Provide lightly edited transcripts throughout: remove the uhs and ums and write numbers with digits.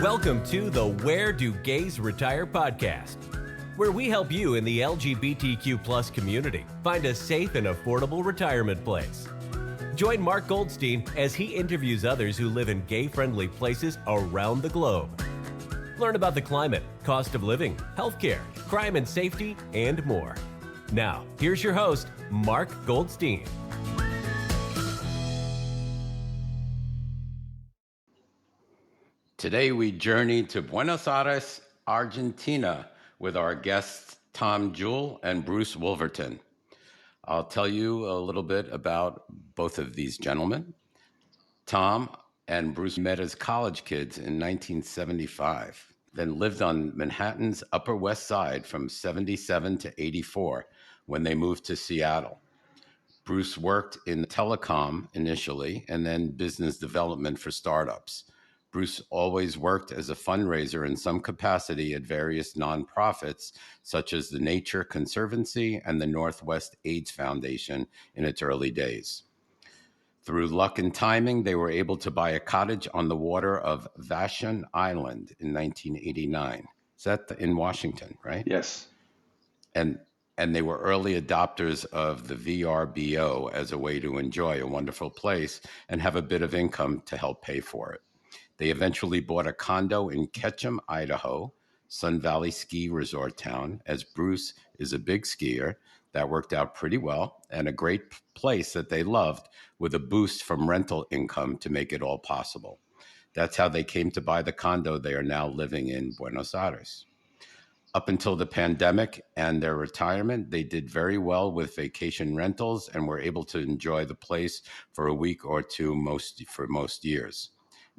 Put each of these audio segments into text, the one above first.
Welcome to the Where Do Gays Retire podcast, where we help you in the LGBTQ plus community find a safe and affordable retirement place. Join Mark Goldstein as he interviews others who live in gay-friendly places around the globe. Learn about the climate, cost of living, healthcare, crime and safety, and more. Now, here's your host, Mark Goldstein. Today we journey to Buenos Aires, Argentina with our guests Jewell and Bruce Woolverton. I'll tell you a little bit about both of these gentlemen. Tom and Bruce met as college kids in 1975, then lived on Manhattan's Upper West Side from 77 to 84 when they moved to Seattle. Bruce worked in telecom initially and then business development for startups. Bruce always worked as a fundraiser in some capacity at various nonprofits, such as the Nature Conservancy and the Northwest AIDS Foundation in its early days. Through luck and timing, they were able to buy a cottage on the water of Vashon Island in 1989. Is that in Washington, right? Yes. And they were early adopters of the VRBO as a way to enjoy a wonderful place and have a bit of income to help pay for it. They eventually bought a condo in Ketchum, Idaho, Sun Valley ski resort town. As Bruce is a big skier, that worked out pretty well, and a great place that they loved with a boost from rental income to make it all possible. That's how they came to buy the condo they are now living in Buenos Aires. Up until the pandemic and their retirement, they did very well with vacation rentals and were able to enjoy the place for a week or two for most years.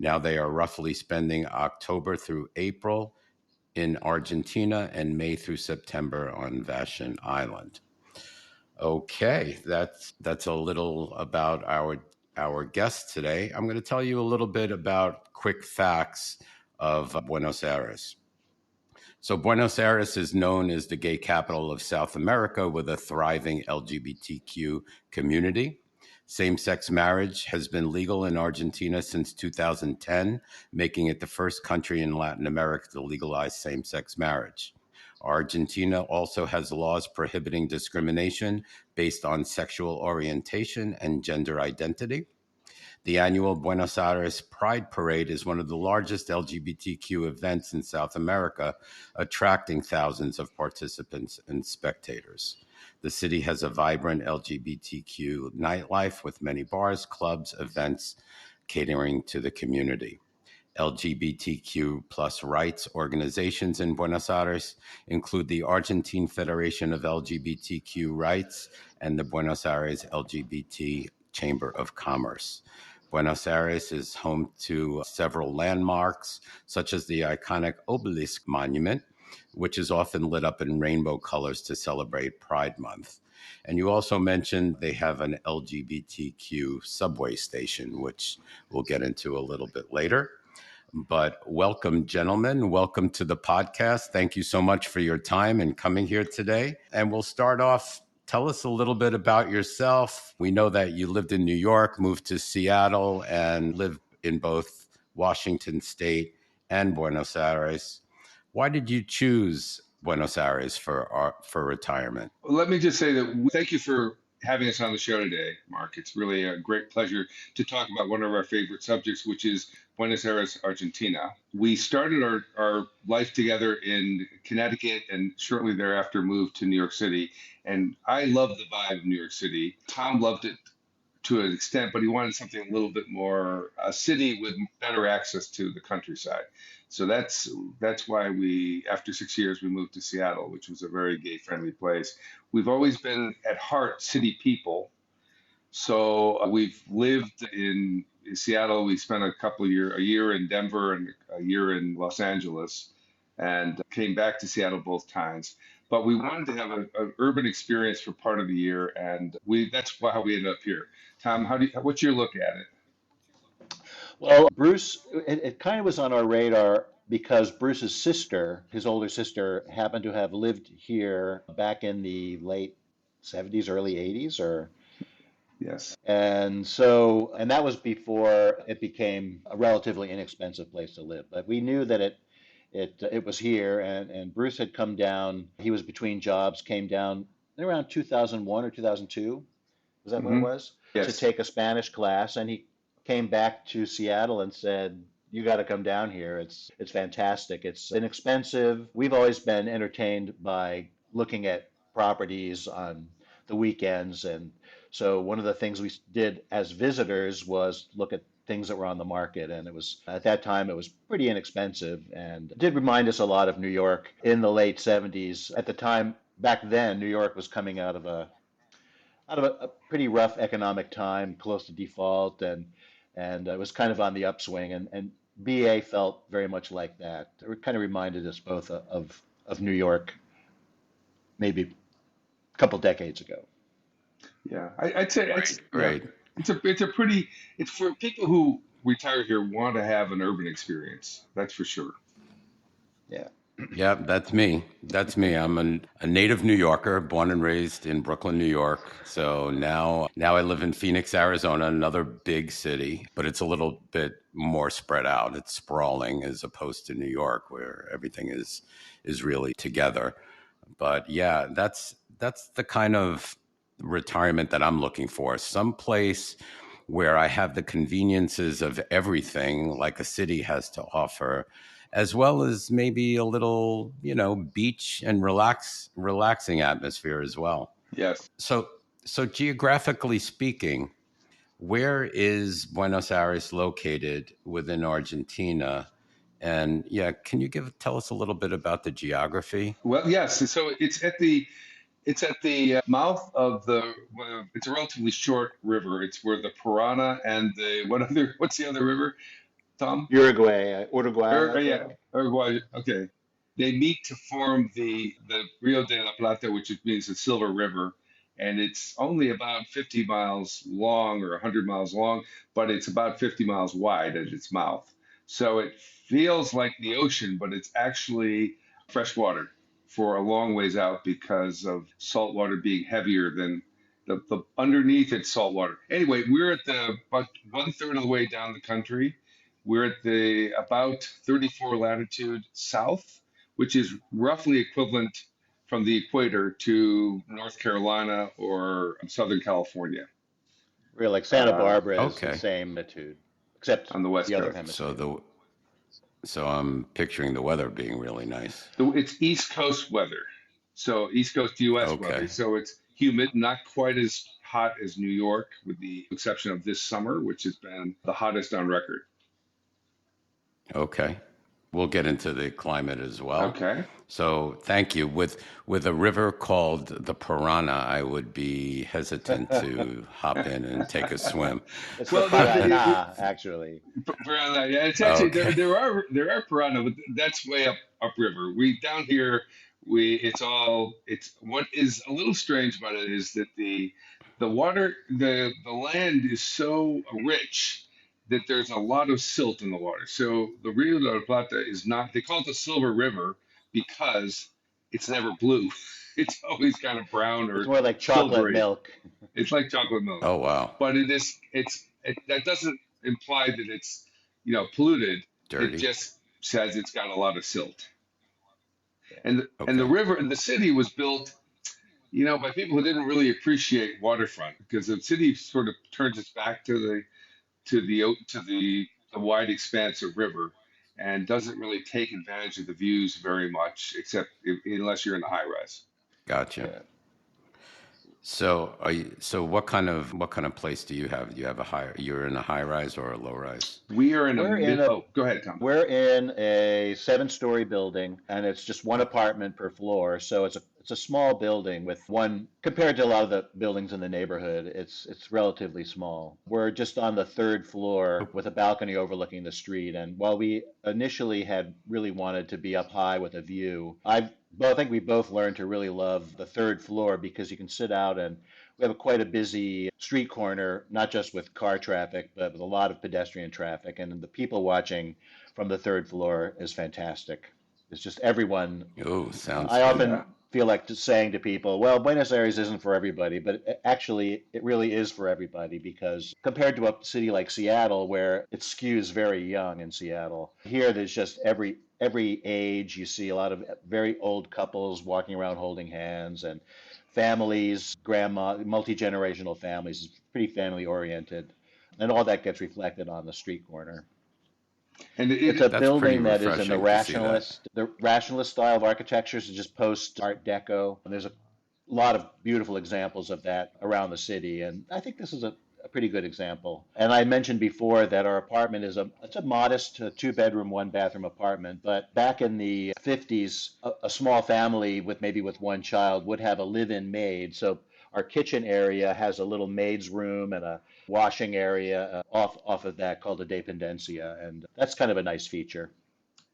Now they are roughly spending October through April in Argentina and May through September on Vashon Island. Okay, that's a little about our guests today. I'm going to tell you a little bit about quick facts of Buenos Aires. So Buenos Aires is known as the gay capital of South America with a thriving LGBTQ community. Same-sex marriage has been legal in Argentina since 2010, making it the first country in Latin America to legalize same-sex marriage. Argentina also has laws prohibiting discrimination based on sexual orientation and gender identity. The annual Buenos Aires Pride Parade is one of the largest LGBTQ events in South America, attracting thousands of participants and spectators. The city has a vibrant LGBTQ nightlife with many bars, clubs, events catering to the community. LGBTQ plus rights organizations in Buenos Aires include the Argentine Federation of LGBTQ Rights and the Buenos Aires LGBT Chamber of Commerce. Buenos Aires is home to several landmarks, such as the iconic Obelisk Monument, which is often lit up in rainbow colors to celebrate Pride Month. And you also mentioned they have an LGBTQ subway station, which we'll get into a little bit later. But welcome, gentlemen. Welcome to the podcast. Thank you so much for your time and coming here today. And we'll start off. Tell us a little bit about yourself. We know that you lived in New York, moved to Seattle, and lived in both Washington State and Buenos Aires. Why did you choose Buenos Aires for retirement? Let me just say that thank you for having us on the show today, Mark. It's really a great pleasure to talk about one of our favorite subjects, which is Buenos Aires, Argentina. We started our life together in Connecticut and shortly thereafter moved to New York City. And I love the vibe of New York City. Tom loved it to an extent, but he wanted something a little bit more a city with better access to the countryside. So that's why after 6 years, we moved to Seattle, which was a very gay-friendly place. We've always been, at heart, city people. So we've lived in Seattle. We spent a year in Denver and a year in Los Angeles, and came back to Seattle both times. But we wanted to have an urban experience for part of the year, and that's how we ended up here. Tom, what's your look at it? Well, Bruce, it kind of was on our radar because Bruce's sister, his older sister, happened to have lived here back in the late 70s, early 80s, Yes. And that was before it became a relatively inexpensive place to live. But we knew that it was here, and Bruce had come down. He was between jobs, came down around 2001 or 2002. Was that when it Hmm. was? To Yes. take a Spanish class, and he came back to Seattle and said, "You got to come down here. It's fantastic. It's inexpensive. We've always been entertained by looking at properties on the weekends, and so one of the things we did as visitors was look at things that were on the market, and it was at that time it was pretty inexpensive, and it did remind us a lot of New York in the late 70s. At the time, back then, New York was coming out of a pretty rough economic time, close to default, and it was kind of on the upswing, and BA felt very much like that. It kind of reminded us both of New York, maybe a couple decades ago. Yeah. I'd say Right, it's yeah. right. It's a pretty it's for people who retire here want to have an urban experience. That's for sure. Yeah. Yeah, that's me. That's me. I'm a native New Yorker, born and raised in Brooklyn, New York. So now I live in Phoenix, Arizona, another big city, but it's a little bit more spread out. It's sprawling as opposed to New York, where everything is really together. But yeah, that's the kind of retirement that I'm looking for. Someplace where I have the conveniences of everything like a city has to offer, as well as maybe a little, beach and relaxing atmosphere as well. Yes. So so geographically speaking, where is Buenos Aires located within Argentina? And yeah, can you tell us a little bit about the geography? Well, yes. So it's at the mouth of the. It's a relatively short river. It's where the Parana and the what's the other river, Tom? Uruguay, I Yeah, think. Uruguay. Okay, they meet to form the Rio de la Plata, which means the Silver River, and it's only about 50 miles long or 100 miles long, but it's about 50 miles wide at its mouth. So it feels like the ocean, but it's actually fresh water for a long ways out because of salt water being heavier than the underneath it's salt water. Anyway, we're at the about one third of the way down the country. We're at the about 34 latitude south, which is roughly equivalent from the equator to North Carolina or Southern California Really, like Santa Barbara is the Okay. same latitude, except on the west the other coast. So hemisphere. I'm picturing the weather being really nice. It's East Coast weather, so East Coast U.S. weather. Okay. So it's humid, not quite as hot as New York, with the exception of this summer, which has been the hottest on record. Okay. We'll get into the climate as well. Okay. So thank you. With a river called the Parana, I would be hesitant to hop in and take a swim. It's the Well, Paraná, actually. Piranha, yeah, it's actually Okay. there are piranha, but that's way upriver. We down here, we it's what is a little strange about it is that the water the land is so rich that there's a lot of silt in the water. So the Rio de la Plata is not, they call it the Silver River because it's never blue. It's always kind of brown It's or more like chocolate silvery. milk. It's like chocolate milk, Oh wow. but that doesn't imply that it's polluted. It Dirty. just says it's got a lot of silt. Yeah. And the Okay. river and the city was built, by people who didn't really appreciate waterfront because the city sort of turns its back to the wide expanse of river and doesn't really take advantage of the views very much, except unless you're in the high rise. Gotcha. Yeah. So what kind of place do you have? Do you have you're in a high rise or a low rise? We are in a We're in mid. a Oh, go ahead, Tom. we're in a seven-story building, and it's just one apartment per floor. So it's a small building with one compared to a lot of the buildings in the neighborhood. It's relatively small. We're just on the third floor with a balcony overlooking the street. And while we initially had really wanted to be up high with a view, I think we both learned to really love the third floor because you can sit out, and we have quite a busy street corner, not just with car traffic, but with a lot of pedestrian traffic. And the people watching from the third floor is fantastic. It's just everyone. Oh, sounds I good. often Yeah. feel like just saying to people, well, Buenos Aires isn't for everybody, but actually it really is for everybody because compared to a city like Seattle, where it skews very young in Seattle, here there's just every age. You see a lot of very old couples walking around holding hands and families, grandma, multi-generational families. It's pretty family oriented. And all that gets reflected on the street corner. And It's a it, That's pretty building that is in refreshing to see that. the rationalist style of architecture, so just post Art Deco. And there's a lot of beautiful examples of that around the city, and I think this is a pretty good example. And I mentioned before that our apartment it's a modest 2 bedroom, 1 bathroom apartment, but back in the 50s, a small family with maybe with one child would have a live-in maid. So our kitchen area has a little maid's room and a washing area off of that called a dependencia, and that's kind of a nice feature.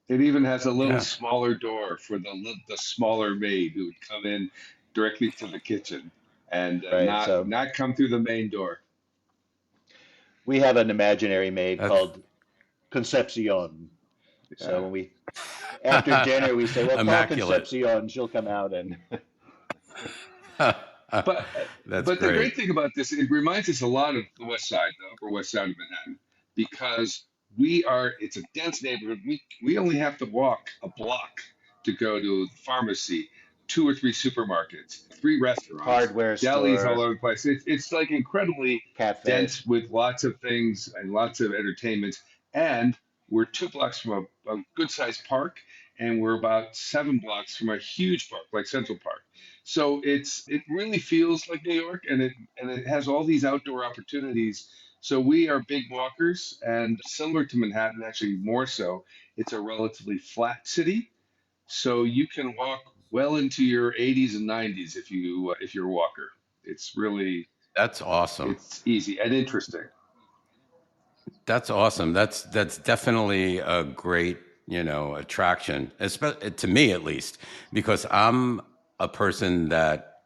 it even has a little Yeah, smaller door for the smaller maid who would come in directly to the kitchen and Right. So not come through the main door. we have an imaginary maid that's called Concepcion. So Yeah. when we after dinner we say, "Well, call immaculate. Concepcion. She'll come out and." But That's but the great. great thing about this, it reminds us a lot of the West Side, the Upper West Side of Manhattan, because it's a dense neighborhood. We only have to walk a block to go to the pharmacy, 2 or 3 supermarkets, 3 restaurants, Hardware delis all store, over the place. It's like incredibly cafe. dense with lots of things and lots of entertainment. And we're 2 blocks from a good sized park, and we're about 7 blocks from a huge park like Central Park. So it really feels like New York, and it has all these outdoor opportunities. So we are big walkers, and similar to Manhattan, actually more so. It's a relatively flat city, so you can walk well into your 80s and 90s if you're a walker. It's really That's awesome. it's easy and interesting. That's awesome. That's definitely a great, attraction, to me at least, because I'm a person that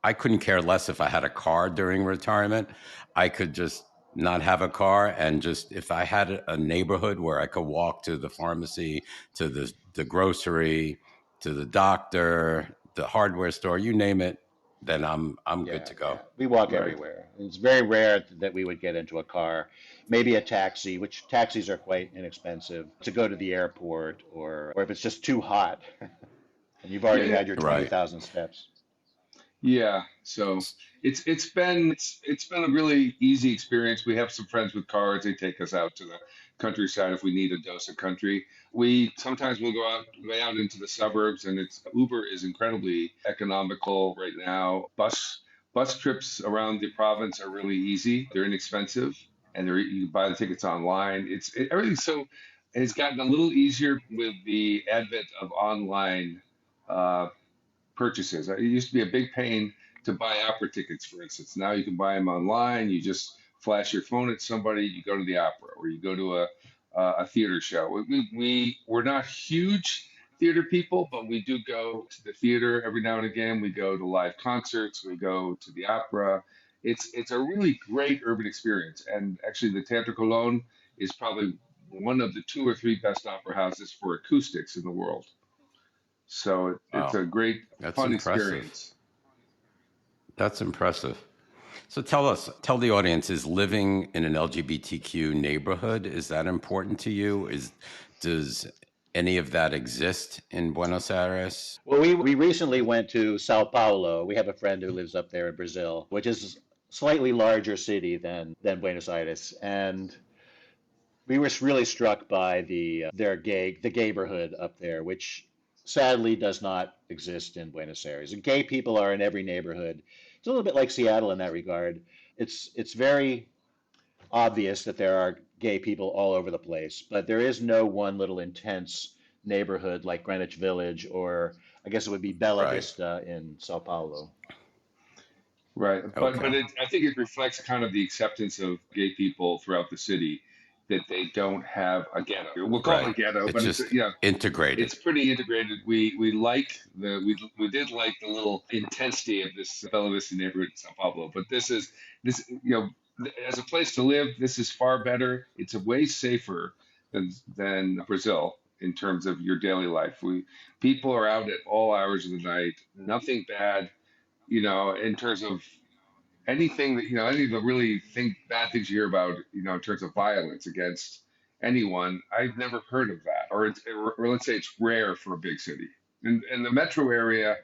I couldn't care less if I had a car during retirement. I could just not have a car, and just if I had a neighborhood where I could walk to the pharmacy, to the grocery, to the doctor, the hardware store, you name it, then I'm good Yeah, to yeah. go. We walk Right. everywhere. It's very rare that we would get into a car, maybe a taxi, which taxis are quite inexpensive to go to the airport, or if it's just too hot and you've Yeah, already yeah. had your Right. 20,000 steps. Yeah, so it's been a really easy experience. We have some friends with cars. They take us out to the countryside if we need a dose of country. We sometimes we'll go out way out into the suburbs, and it's Uber is incredibly economical right now. Bus trips around the province are really easy. They're inexpensive, and you can buy the tickets online. Everything so has gotten a little easier with the advent of online. Uh, Purchases. It used to be a big pain to buy opera tickets, for instance. Now you can buy them online. You just flash your phone at somebody, you go to the opera, or you go to a theater show. We're not huge theater people, but we do go to the theater every now and again. We go to live concerts. We go to the opera. It's a really great urban experience. And actually, the Teatro Colón is probably one of the 2 or 3 best opera houses for acoustics in the world. So it's Wow. a great, That's fun impressive. experience. That's impressive. So tell the audience, is living in an LGBTQ neighborhood, is that important to you? Does any of that exist in Buenos Aires? Well, we recently went to Sao Paulo. We have a friend who lives up there in Brazil, which is a slightly larger city than Buenos Aires, and we were really struck by the gayborhood up there, which sadly does not exist in Buenos Aires. And gay people are in every neighborhood. It's a little bit like Seattle in that regard. It's very obvious that there are gay people all over the place, but there is no one little intense neighborhood like Greenwich Village, or I guess it would be Bella Right. Vista in Sao Paulo. Right. But Okay. I think it reflects kind of the acceptance of gay people throughout the city that they don't have a ghetto. We'll call it Right. a ghetto, It's but just it's integrated. pretty integrated. We did like the little intensity of this Bella Vista neighborhood in Sao Paulo, but this as a place to live, this is far better. It's a way safer than Brazil. in terms of your daily life. People are out at all hours of the night. Nothing bad, in terms of anything that any of the really bad things you hear about, in terms of violence against anyone. I've never heard of that, or let's say it's rare for a big city. And the metro area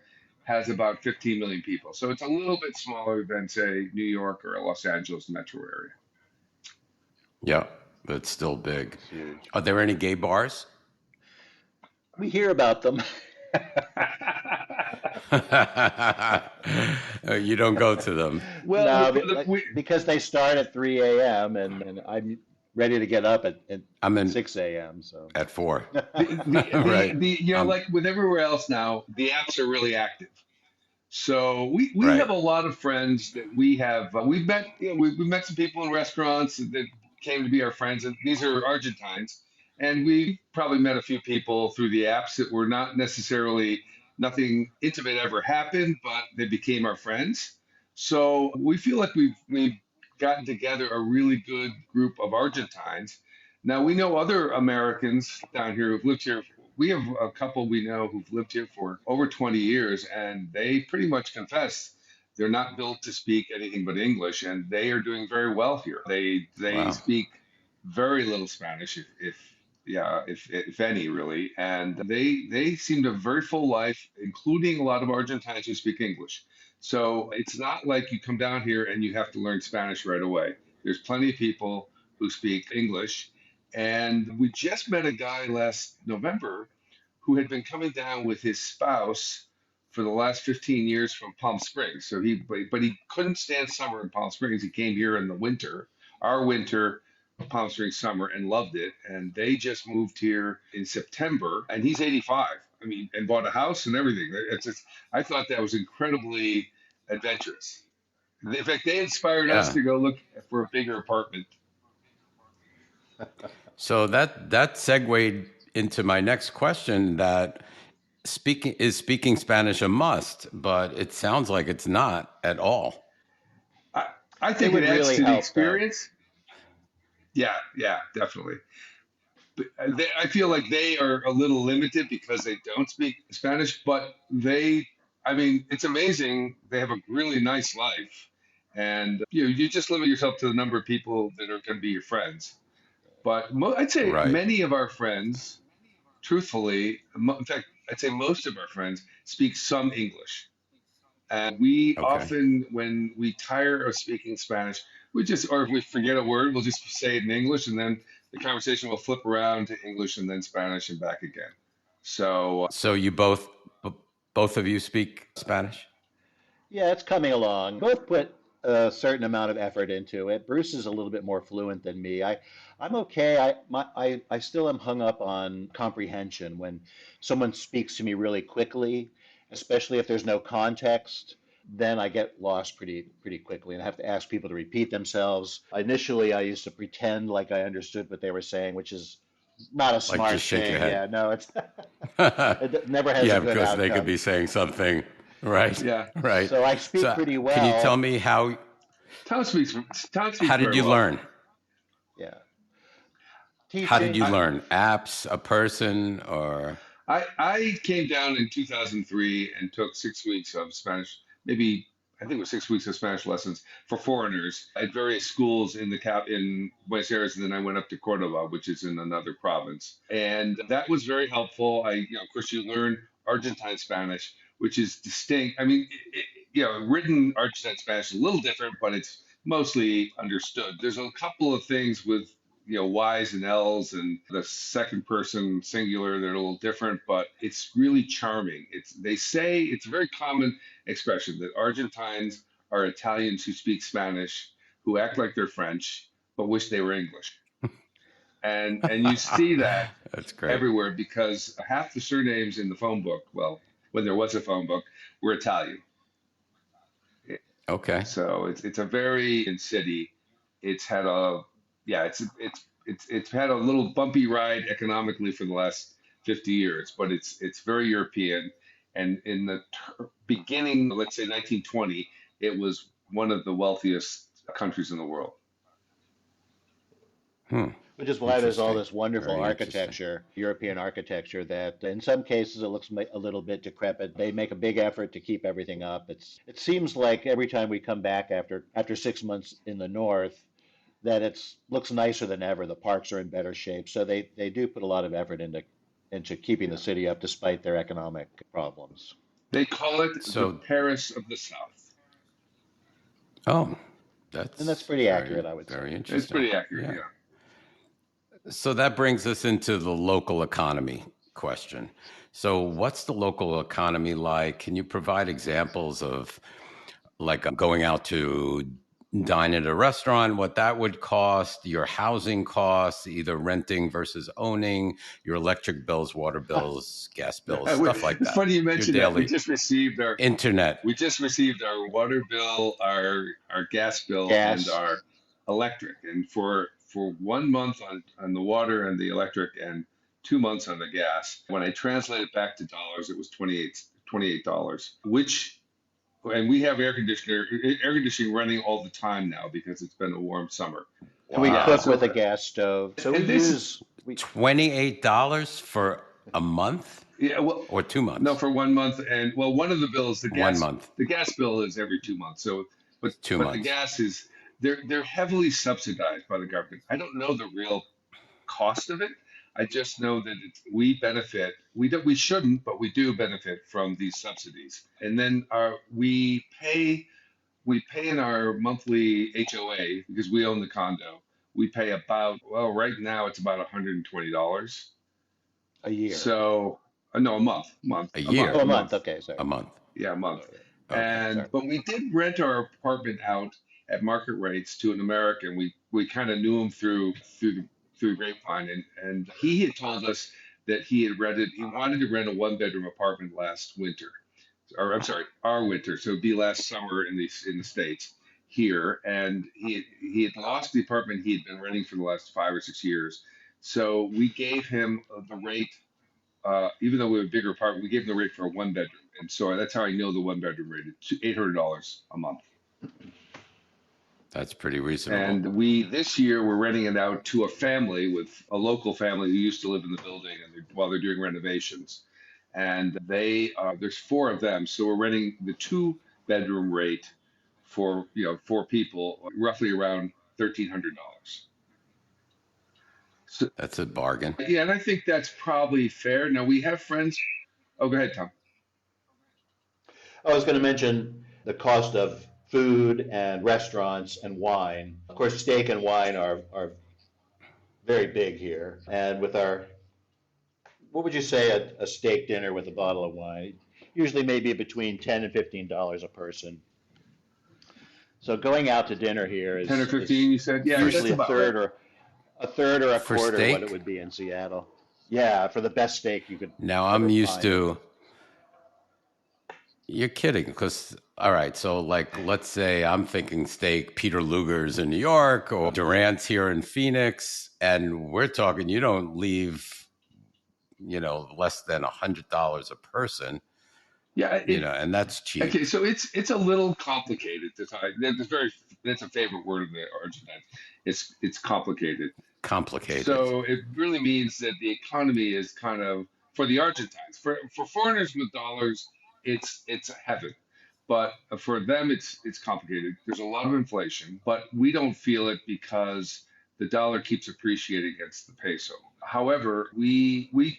has about 15 million people, so it's a little bit smaller than say New York or Los Angeles metro area. Yeah, but it's still big. It's huge. Are there any gay bars? We hear about them. You don't go to them. Well, No, we, because they start at 3 a.m. and I'm ready to get up at I'm in 6 a.m. So at 4. the Right. like with everywhere else now, the apps are really active. So we Right. have a lot of friends that we have. We've met, we've met some people in restaurants that came to be our friends, and these are Argentines. And we probably met a few people through the apps that were not necessarily, nothing intimate ever happened, but they became our friends. So we feel like we've gotten together a really good group of Argentines. Now we know other Americans down here who've lived here. We have a couple we know who've lived here for over 20 years, and they pretty much confess they're not built to speak anything but English, and they are doing very well here. They Wow. speak very little Spanish, if any, really, and they seem to have a very full life, including a lot of Argentines who speak English. So it's not like you come down here and you have to learn Spanish right away. There's plenty of people who speak English, and we just met a guy last November who had been coming down with his spouse for the last 15 years from Palm Springs. But he couldn't stand summer in Palm Springs. He came here in the winter, our winter, Palm Springs summer, and loved it. And they just moved here in September, and he's 85. I mean, and bought a house and everything. I thought that was incredibly adventurous. In fact, they inspired us Yeah. to go look for a bigger apartment. So that segued into my next question, that speaking Spanish a must, but it sounds like it's not at all. I think would it adds really to the help, though. experience. Yeah, definitely. But I feel like they are a little limited because they don't speak Spanish, but I mean, it's amazing. They have a really nice life. And you just limit yourself to the number of people that are going to be your friends. But I'd say Right. many of our friends, truthfully, in fact, I'd say most of our friends speak some English. And we Okay. often, when we tire of speaking Spanish, or if we forget a word, we'll just say it in English, and then the conversation will flip around to English and then Spanish and back again. So, So you both of you speak Spanish? yeah, it's coming along. Both put a certain amount of effort into it. Bruce is a little bit more fluent than me. I'm okay. I still am hung up on comprehension when someone speaks to me really quickly, especially if there's no context. Then I get lost pretty quickly and I have to ask people to repeat themselves. Initially, I used to pretend like I understood what they were saying, which is not a Like smart just shake your thing. head. Yeah, no, it Yeah, never has a good because they could outcome. be saying something. Right. yeah, Right. So I speak So pretty can you tell well. me how Tom speaks, Tom speaks how did very you well. learn? Yeah, How did teaching. you learn? Apps, a person, or I came down in 2003 and took 6 weeks of Spanish, maybe I think it was 6 weeks of Spanish lessons for foreigners at various schools in Buenos Aires, and then I went up to Cordoba, which is in another province, and that was very helpful. Of course, you learn Argentine Spanish, which is distinct. I mean, written Argentine Spanish is a little different, but it's mostly understood. There's a couple of things with Y's and L's and the second person singular, they're a little different, but it's really charming. They say it's a very common expression that Argentines are Italians who speak Spanish, who act like they're French, but wish they were English. And you see that that's great. everywhere because half the surnames in the phone book, well, when there was a phone book, were Italian. Okay. So it's a very in city. It's had a yeah, it's had a little bumpy ride economically for the last 50 years, but it's very European. And in the beginning, let's say 1920, it was one of the wealthiest countries in the world. Hmm. Which is why there's all Interesting. this wonderful Very interesting. architecture, European architecture, that in some cases it looks a little bit decrepit. They make a big effort to keep everything up. It seems like every time we come back after 6 months in the north, that it's looks nicer than ever. The parks are in better shape. So they do put a lot of effort into keeping the Yeah. city up despite their economic problems. They call it the So, Paris of the South. oh, And that's that's pretty very, accurate, I would say. very It's interesting. pretty accurate, Yeah. yeah. So that brings us into the local economy question. So, what's the local economy like? Can you provide examples of like going out to dine at a restaurant, what that would cost, your housing costs, either renting versus owning, your electric bills, water bills, gas bills, stuff like It's that, funny you your mentioned that. daily internet. We just received our water bill, our gas bill, and Gas. our electric. And for 1 month on the water and the electric, and 2 months on the gas, when I translate it back to dollars, it was $28, which, and we have air conditioning running all the time now because it's been a warm summer. And we Yeah, Wow. cook with a so gas stove. So we and this use we $28 for a month yeah, well, or two no, months? for 1 month, and well, one of the bills, One month, the gas bill is every 2 months. So, two but the months. gas is they're heavily subsidized by the government. I don't know the real cost of it. I just know that we benefit. We shouldn't, but we do benefit from these subsidies. And then we pay in our monthly HOA because we own the condo. We pay about, well, right now it's about $120. a year. So, no, a month, A a month, year, Oh, a a month. month. Okay, sorry. a month. Yeah, a Oh, month. yeah. Okay. And Sorry. but we did rent our apartment out at market rates to an American. We kind of knew him through grapevine, and he had told us that he wanted to rent a one-bedroom apartment last winter, or I'm sorry, our winter. So it'd be last summer in the States here, and he had lost the apartment he had been renting for the last 5 or 6 years. So we gave him the rate, even though we have a bigger apartment, we gave him the rate for a one bedroom. And so that's how I know the one bedroom rate. It's $800 a month. That's pretty reasonable. And this year, we're renting it out to a family, with a local family who used to live in the building, and while they're doing renovations. And there's four of them. So we're renting the two-bedroom rate for, 4 people, roughly around $1,300. So, That's a bargain. yeah, and I think that's probably fair. Now, we have friends. Oh, go ahead, Tom. I was going to mention the cost of food and restaurants and wine. Of course, steak and wine are very big here. And with what would you say a steak dinner with a bottle of wine? Usually maybe between $10 and $15 a person. So going out to dinner here is 10 or 15, you said? Yeah, usually that's about right. a third or a For quarter steak? what it would be in Seattle. Yeah, for the best steak you could Now ever I'm used find. to, you're kidding, because, all right, so like, let's say I'm thinking steak, Peter Luger's in New York or Durant's here in Phoenix, and we're talking, you don't leave, less than $100 a person, Yeah, and that's cheap. okay, so it's a little complicated to talk. That's a favorite word of the Argentines. It's complicated. Complicated. So it really means that the economy is kind of, for the Argentines. For foreigners with dollars, it's heaven. But for them, it's complicated. There's a lot of inflation, but we don't feel it because the dollar keeps appreciating against the peso. However,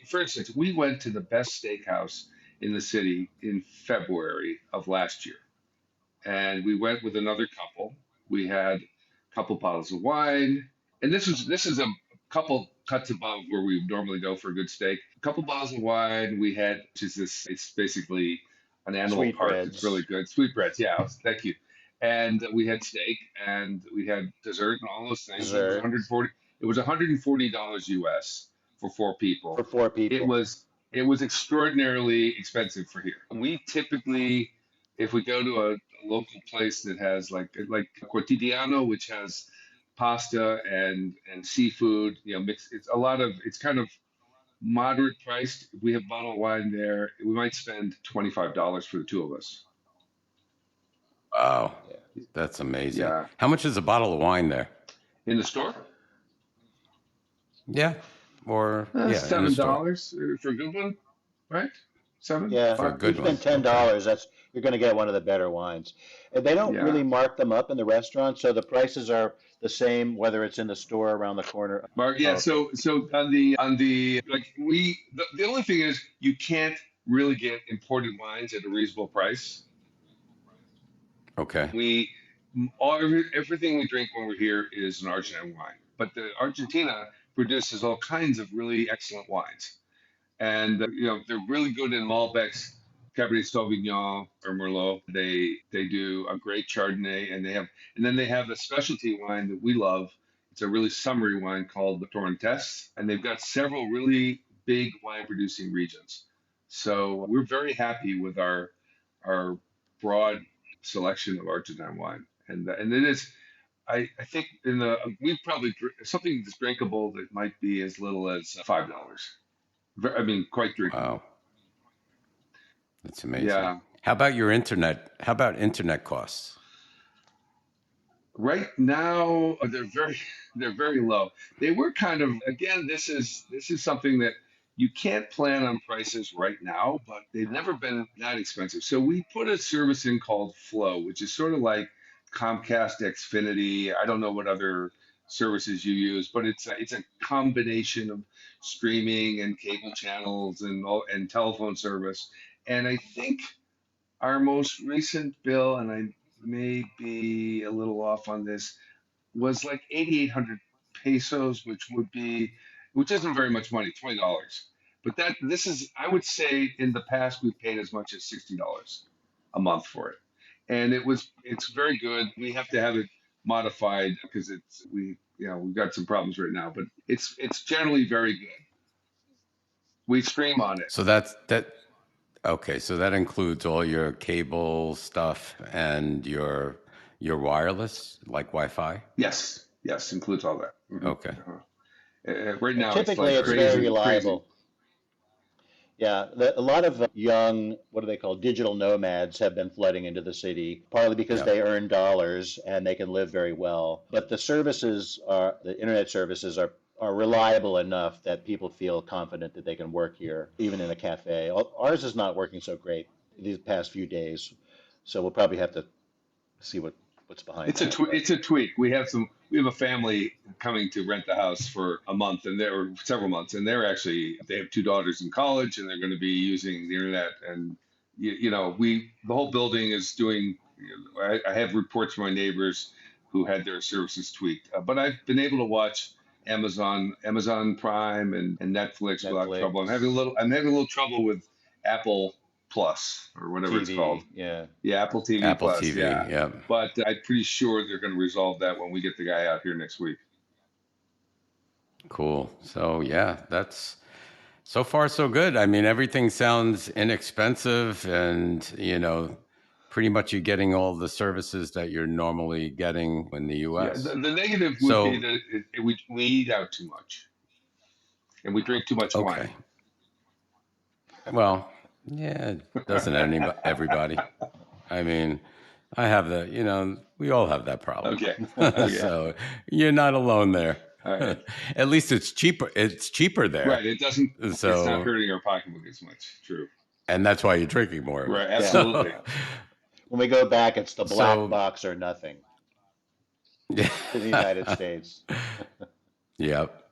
for instance, we went to the best steakhouse in the city in February of last year, and we went with another couple. We had a couple bottles of wine, and this is a couple cuts above where we normally go for a good steak. A couple bottles of wine. We had, which is this. It's basically an animal part. It's really Sweetbreads. good. Sweetbreads, yeah. Thank you. And we had steak, and we had dessert and all those things. It was Dessert 140. It was $140 US for 4 people. for four It people. was extraordinarily expensive for here. We typically, if we go to a local place that has like Quotidiano, which has pasta and seafood, mixed. It's kind of moderate priced. If we have bottled wine there, we might spend $25 for the two of us. Wow, Yeah. that's amazing. Yeah, How much is a bottle of wine there? in the store. Yeah. Or yeah, in the store $7 for a good one, right? Seven, Yeah, for a five. you good one. spend ten Okay. dollars, that's you're going to get one of the better wines. And they don't Yeah. really mark them up in the restaurant, so the prices are the same whether it's in the store around the corner. Mark, Oh, yeah. okay. So on the like the only thing is you can't really get imported wines at a reasonable price. Okay. We everything we drink when we're here is an Argentine wine, but the Argentina produces all kinds of really excellent wines, and they're really good in Malbecs, Cabernet Sauvignon or Merlot. They do a great Chardonnay, and then they have a specialty wine that we love. It's a really summery wine called the Torrentes, and they've got several really big wine producing regions. So we're very happy with our broad selection of Argentine wine, and it is. I think in the we probably something that's drinkable that might be as little as $5. I mean, quite drinkable. Wow. That's amazing. Yeah. How about your internet? How about internet costs? Right now, they're very low. They were kind of again. This is something that you can't plan on prices right now, but they've never been that expensive. So we put a service in called Flow, which is sort of like Comcast Xfinity. I don't know what other services you use, but it's a combination of streaming and cable channels and telephone service. And I think our most recent bill, and I may be a little off on this, was like 8,800 pesos, which isn't very much money, $20. But this is, I would say, in the past we've paid as much as $60 a month for it, and it's very good. We have to have it modified because we've got some problems right now, but it's generally very good. We stream on it. So that's that. Okay, so that includes all your cable stuff and your wireless, like Wi-Fi. Yes, yes, includes all that. Okay. Right And now, it's typically, like it's very crazy, crazy. reliable. Yeah, a lot of young, what do they call, digital nomads have been flooding into the city, partly because Yep. they earn dollars and they can live very well. But the internet services are reliable enough that people feel confident that they can work here, even in a cafe. Ours is not working so great these past few days, so we'll probably have to see what's behind It's a that. tw But it's a tweak. We have a family coming to rent the house for a month and or several months, and they have two daughters in college, and they're going to be using the internet. And the whole building is doing. I have reports from my neighbors who had their services tweaked, but I've been able to watch Amazon Prime and Netflix without trouble. I'm having a Netflix, little trouble with Apple Plus or whatever it's called. TV, yeah. Yeah, Apple TV Apple Plus. TV. Yeah, Yep. but I'm pretty sure they're going to resolve that when we get the guy out here next week. Cool. So yeah, that's so far so good. I mean, everything sounds inexpensive, and pretty much you're getting all the services that you're normally getting in the Yeah, U.S. the negative would be So that we eat out too much and we drink too much wine. okay. Well, yeah, it doesn't everybody. I mean, I have we all have that problem. Okay. Okay. So you're not alone there. All right. At least it's cheaper. It's cheaper there. Right. It's not So, hurting our pocketbook as much. True. and that's why you're drinking more of Right. it. Yeah. Absolutely. When we go back, it's the black So, box or nothing yeah. to the United States. Yep.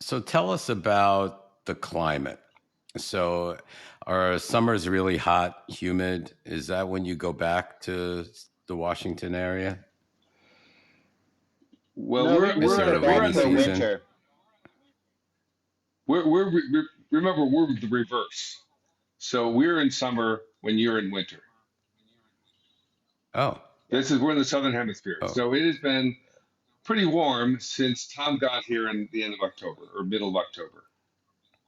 So tell us about the climate. So are summers really hot, humid? Is that when you go back to the Washington area? Well, No, we're Is we there we're a go we're back rainy on for the season? winter. remember we're the reverse. So we're in summer when you're in winter. Oh, We're in the southern hemisphere. oh, So it has been pretty warm since Tom got here in the end of October or middle of October.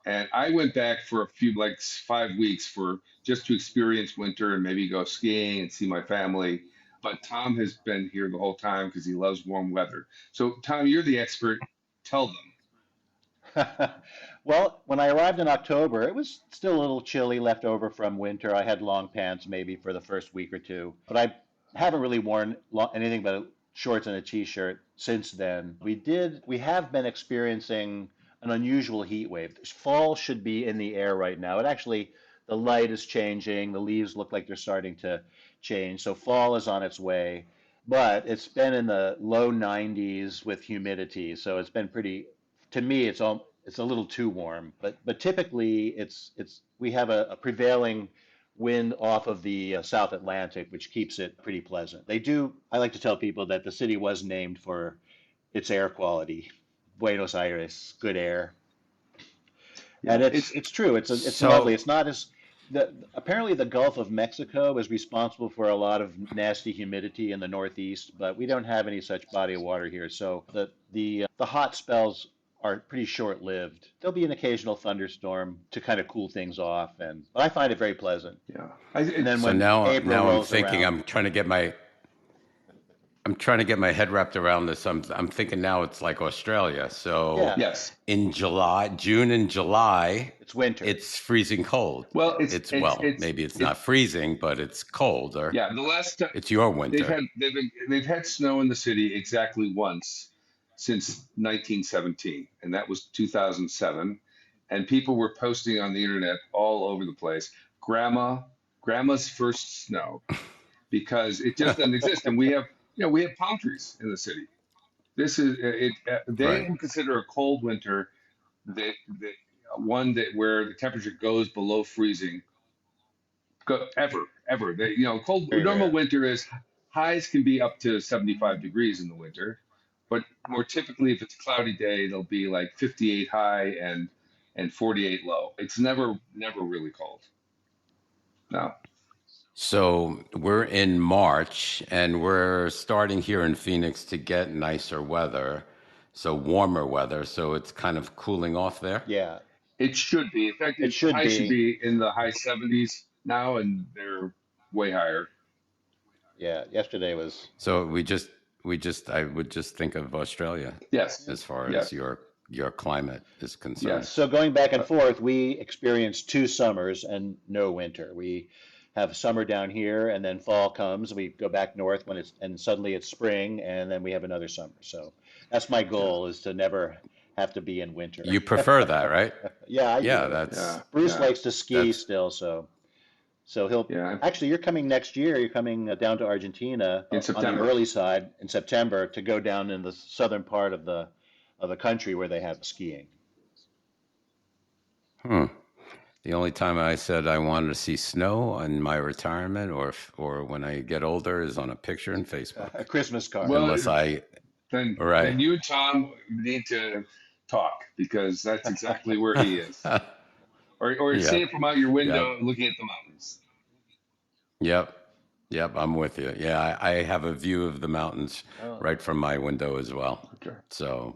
And I went back for a few, like 5 weeks for just to experience winter and maybe go skiing and see my family. But Tom has been here the whole time because he loves warm weather. So Tom, you're the expert. Tell them. Well, when I arrived in October, it was still a little chilly left over from winter. I had long pants maybe for the first week or two, but I haven't really worn anything but shorts and a t-shirt since then. We have been experiencing an unusual heat wave. Fall should be in the air right now. It actually, the light is changing. The leaves look like they're starting to change. So fall is on its way, but it's been in the low 90s with humidity. So it's been pretty, to me, it's a little too warm. But typically it's we have a prevailing wind off of the South Atlantic, which keeps it pretty pleasant. I like to tell people that the city was named for its air quality. Buenos Aires, good air. Yeah, And it's true. It's So, lovely. It's not as apparently the Gulf of Mexico is responsible for a lot of nasty humidity in the Northeast, but we don't have any such body of water here. So the hot spells are pretty short-lived. There'll be an occasional thunderstorm to kind of cool things off, but I find it very pleasant. yeah. And then so when now, April now I'm rolls thinking, around, I'm trying to get my head wrapped around this. I'm thinking now it's like Australia. So yeah, Yes. in June and July, it's winter. it's freezing cold. Well, Maybe it's it's not freezing, but it's cold, or yeah. The last time it's your they've winter. had they've had snow in the city exactly once since 1917, and that was 2007. And people were posting on the internet all over the place, grandma's first snow, because it just doesn't exist. And we have palm trees in the city. This is it. They Right. would consider a cold winter that one that where the temperature goes below freezing ever. Cold Very normal rare. winter is highs can be up to 75 degrees in the winter, but more typically if it's a cloudy day, it'll be like 58 high and 48 low. It's never really cold. No. So we're in March, and we're starting here in Phoenix to get nicer weather, so warmer weather. So it's kind of cooling off there. Yeah, It should be. In fact, it the should high should be. be in the high 70s now, and they're way higher. Yeah, yesterday was. So I would just think of Australia Yes. as far as Yes. your climate is concerned. Yes. So going back and forth, we experienced 2 summers and no winter. We have summer down here, and then fall comes. We go back north and suddenly it's spring, and then we have another summer. So that's my Yeah. goal, is to never have to be in winter. You prefer that, right? Yeah, I Yeah, do. that's Yeah. Bruce Yeah. likes to ski that's still, so he'll Yeah. actually. You're coming next year. You're coming down to Argentina In on the September. early side in September to go down in the southern part of the country where they have skiing. hmm. The only time I said I wanted to see snow in my retirement or when I get older is on a picture in Facebook. A Christmas card. Well, Unless I right. then you and Tom need to talk, because that's exactly where he is. Or see Yep. it from out your Yep. window looking at the mountains. Yep. Yep. I'm with you. Yeah, I have a view of the mountains Oh, right from my window as well. Okay. So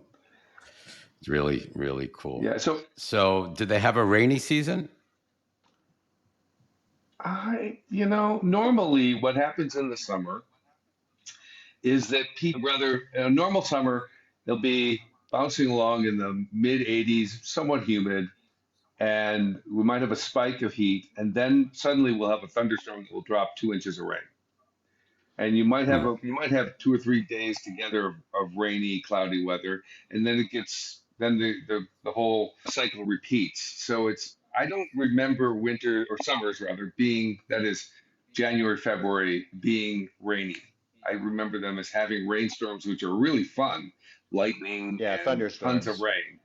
it's really, really cool. Yeah. So So did they have a rainy season? normally what happens in the summer is that people rather in a normal summer they'll be bouncing along in the mid 80s, somewhat humid, and we might have a spike of heat, and then suddenly we'll have a thunderstorm that will drop 2 inches of rain. And Hmm. you might have 2 or 3 days together of rainy, cloudy weather, and then the whole cycle repeats. So I don't remember winter or summers rather being, that is January, February, being rainy. I remember them as having rainstorms, which are really fun, lightning yeah, and tons of thunderstorms. rain.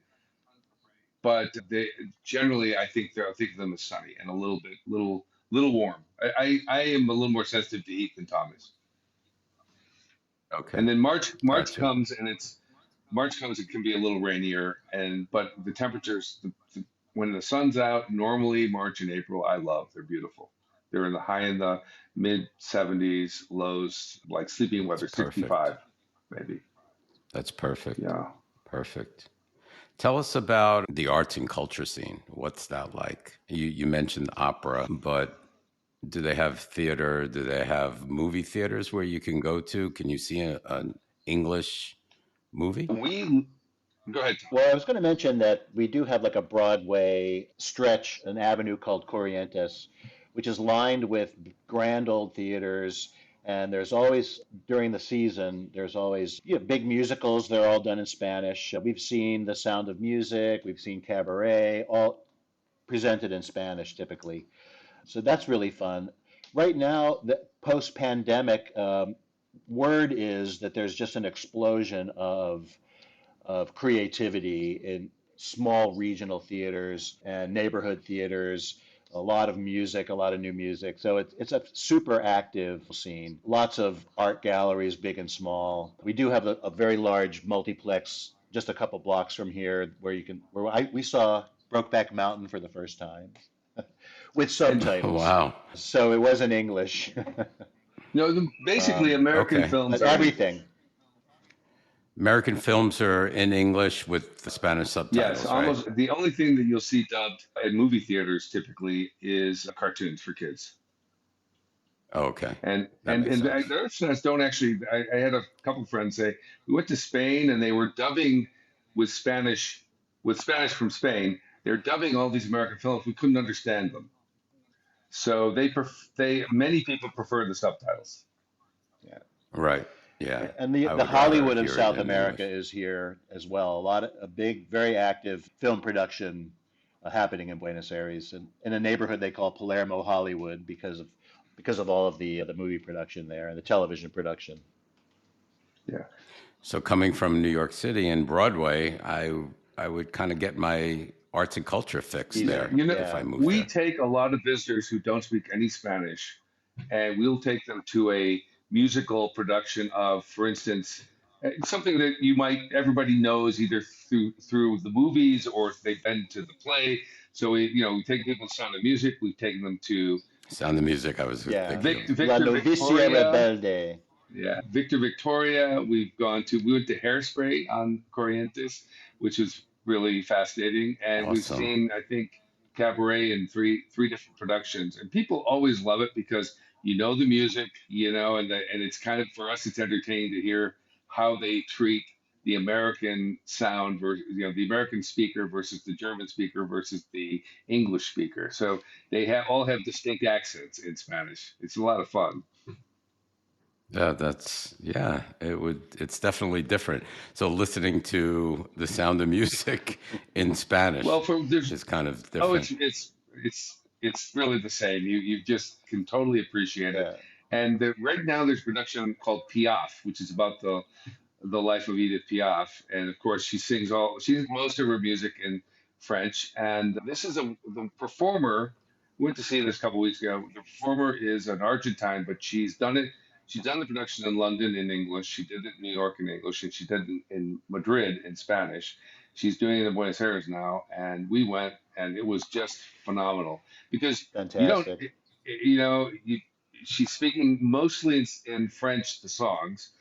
But they generally, I think of them as sunny and a little warm. I am a little more sensitive to heat than Tom is. Okay. And then March Gotcha. comes, and it can be a little rainier, but the temperatures, when the sun's out, normally March and April, I love. They're beautiful. They're in the mid 70s, lows like sleeping That's weather perfect. 65 maybe. That's perfect. Yeah. Perfect. Tell us about the arts and culture scene. What's that like? You mentioned opera, but do they have theater? Do they have movie theaters where you can go to? Can you see an English movie? We Go ahead, Tom. Well, I was going to mention that we do have like a Broadway stretch, an avenue called Corrientes, which is lined with grand old theaters, And there's always, during the season, there's always big musicals. They're all done in Spanish. We've seen The Sound of Music, we've seen Cabaret, all presented in Spanish typically. So that's really fun. Right now, the post-pandemic, word is that there's just an explosion of creativity in small regional theaters and neighborhood theaters, a lot of music, a lot of new music. So it's a super active scene. Lots of art galleries, big and small. We do have a very large multiplex just a couple blocks from here we saw Brokeback Mountain for the first time with subtitles. Wow. So it was in English. No, basically American Okay. films But are everything. American films are in English with the Spanish subtitles, yes, right? almost the only thing that you'll see dubbed in movie theaters typically is cartoons for kids. Oh, okay. And That and makes and the sense. other students don't actually. I had a couple friends say we went to Spain and they were dubbing with Spanish from Spain. They're dubbing all these American films. We couldn't understand them, so they many people prefer the subtitles. Yeah. Right. Yeah. And I the would rather Hollywood of hear it South in America English. is here as well. A big, very active film production happening in Buenos Aires, and in a neighborhood they call Palermo Hollywood because of all of the movie production there and the television production. Yeah. So coming from New York City and Broadway, I would kind of get my arts and culture fix Easy. there You know, if I Yeah. moved we there. take a lot of visitors who don't speak any Spanish, and we'll take them to a musical production of, for instance, something that everybody knows either through the movies or if they've been to the play. So we take people to Sound of Music. We've taken them to Sound of Music, I was Yeah. thinking of. La Victor Novicia Victoria. Rebelde. Yeah, Victor Victoria. We went to Hairspray on Corrientes, which was really fascinating, and we've Awesome. seen I think Cabaret in three different productions, and people always love it because the music, and it's kind of for us it's entertaining to hear how they treat the American sound versus the American speaker versus the German speaker versus the English speaker. So they all have distinct accents in Spanish. It's a lot of fun. It's definitely different. So listening to the Sound of Music in Spanish Well, there's is kind of oh, different. it's really the same. You just can totally appreciate it. Yeah. And right now there's production called Piaf, which is about the life of Edith Piaf, and of course she sings most of her music in French. And this is the performer. We went to see this a couple weeks ago. The performer is an Argentine, but she's done it. She's done the production in London in English. She did it in New York in English, and she did it in Madrid in Spanish. She's doing it in Buenos Aires now, and we went, and it was just phenomenal because you don't, Fantastic. you know, you, she's speaking mostly in French. The songs,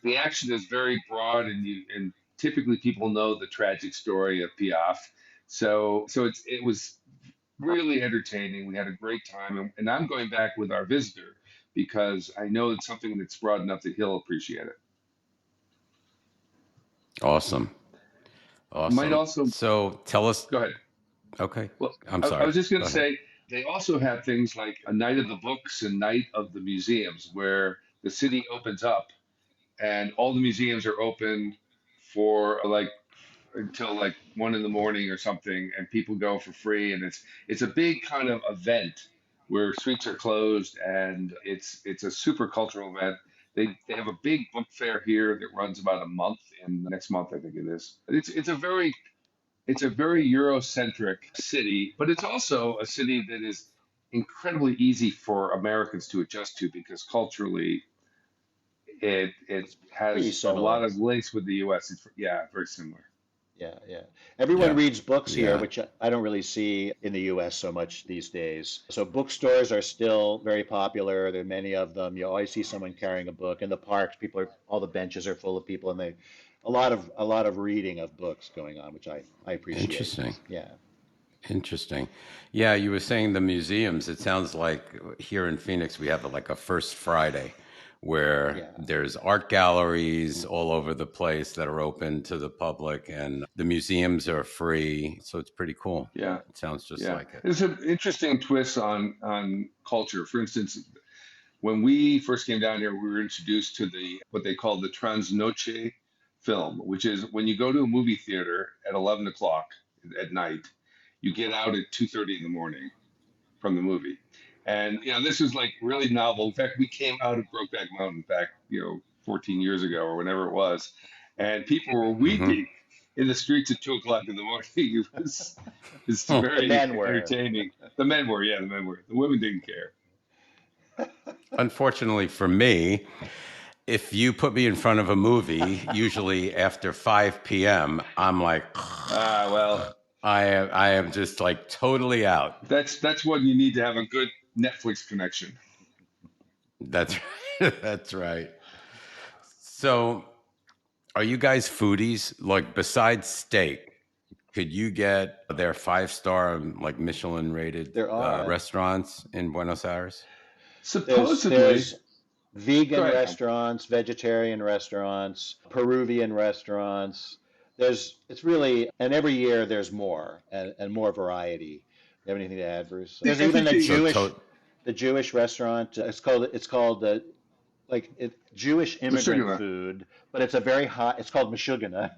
the action is very broad, and typically people know the tragic story of Piaf. So it was really entertaining. We had a great time, and I'm going back with our visitor because I know it's something that's broad enough that he'll appreciate it. Awesome. Might Awesome. also So tell us. go ahead. Okay. Well, I'm I sorry. was just going Go to ahead. say they also have things like a night of the books and night of the museums, where the city opens up and all the museums are open for like until like 1 in the morning or something, and people go for free, and it's a big kind of event where streets are closed, and it's a super cultural event. They have a big book fair here that runs about a month, and next month I think it is. It's a very Eurocentric city, but it's also a city that is incredibly easy for Americans to adjust to because culturally it Pretty has a similar. lot of links with the U.S. Yeah, very similar. Yeah, yeah. Everyone Yeah. reads books here, Yeah. which I don't really see in the US so much these days. So bookstores are still very popular. There are many of them. You always see someone carrying a book. In the parks, all the benches are full of people, and a lot of reading of books going on, which I appreciate. Interesting. Yeah. Interesting. Yeah, you were saying the museums. It sounds like here in Phoenix we have like a First Friday where Yeah. there's art galleries all over the place that are open to the public and the museums are free. So it's pretty cool. Yeah, It sounds just yeah. like it. There's an interesting twist on culture. For instance, When we first came down here, we were introduced to what they call the transnoche film, which is when you go to a movie theater at 11 o'clock at night, you get out at 2:30 in the morning from the movie. And this was like really novel. In fact, we came out of Brokeback Mountain back 14 years ago or whenever it was, and people were Hmm. weeping in the streets at 2 o'clock in the morning. It's The very men were. entertaining. The men were, yeah, the men were. The women didn't care. Unfortunately for me, if you put me in front of a movie, usually after 5 p.m., I'm like, Well, I am just like totally out. that's when you need to have a good Netflix connection. That's that's right. So, are you guys foodies? Like, besides steak, could you get their 5-star, like Michelin rated There are. restaurants in Buenos Aires? Supposedly, There's go vegan ahead, Tom. restaurants, vegetarian restaurants, Peruvian restaurants. It's really, and every year there's more and more variety. You have anything to add, Bruce? There's I even think a So, the Jewish restaurant. It's called Jewish immigrant Meshuggah. food, but it's a very high. It's called Meshuggah,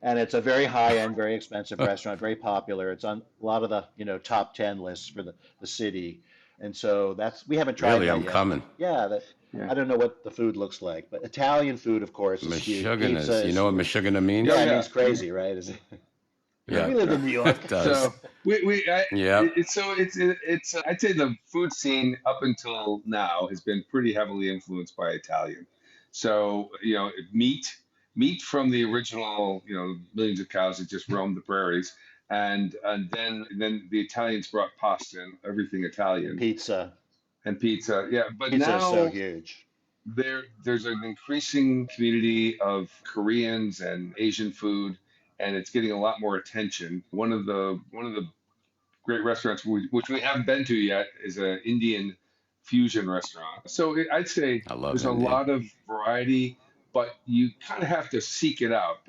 and it's a very high end, very expensive restaurant, very popular. It's on a lot of the top 10 lists for the city, and so we haven't tried really, that I'm yet. coming. Yeah, Yeah. I don't know what the food looks like, but Italian food, of course, is huge. Pizza Meshuggahs. You is know what huge. Meshuggah means? Oh Yeah, it yeah. means crazy, right? Yeah, We live in New York. it does. So Yep. it's I'd say the food scene up until now has been pretty heavily influenced by Italian. So meat from the original millions of cows that just roamed the prairies, and then the Italians brought pasta and everything And Italian pizza. and pizza. Yeah, but Pizza is so now huge. there's an increasing community of Koreans and Asian food, and it's getting a lot more attention. One of the great restaurants which we haven't been to yet is an Indian fusion restaurant. So I'd say I love there's a Indian. lot of variety, but you kind of have to seek it out.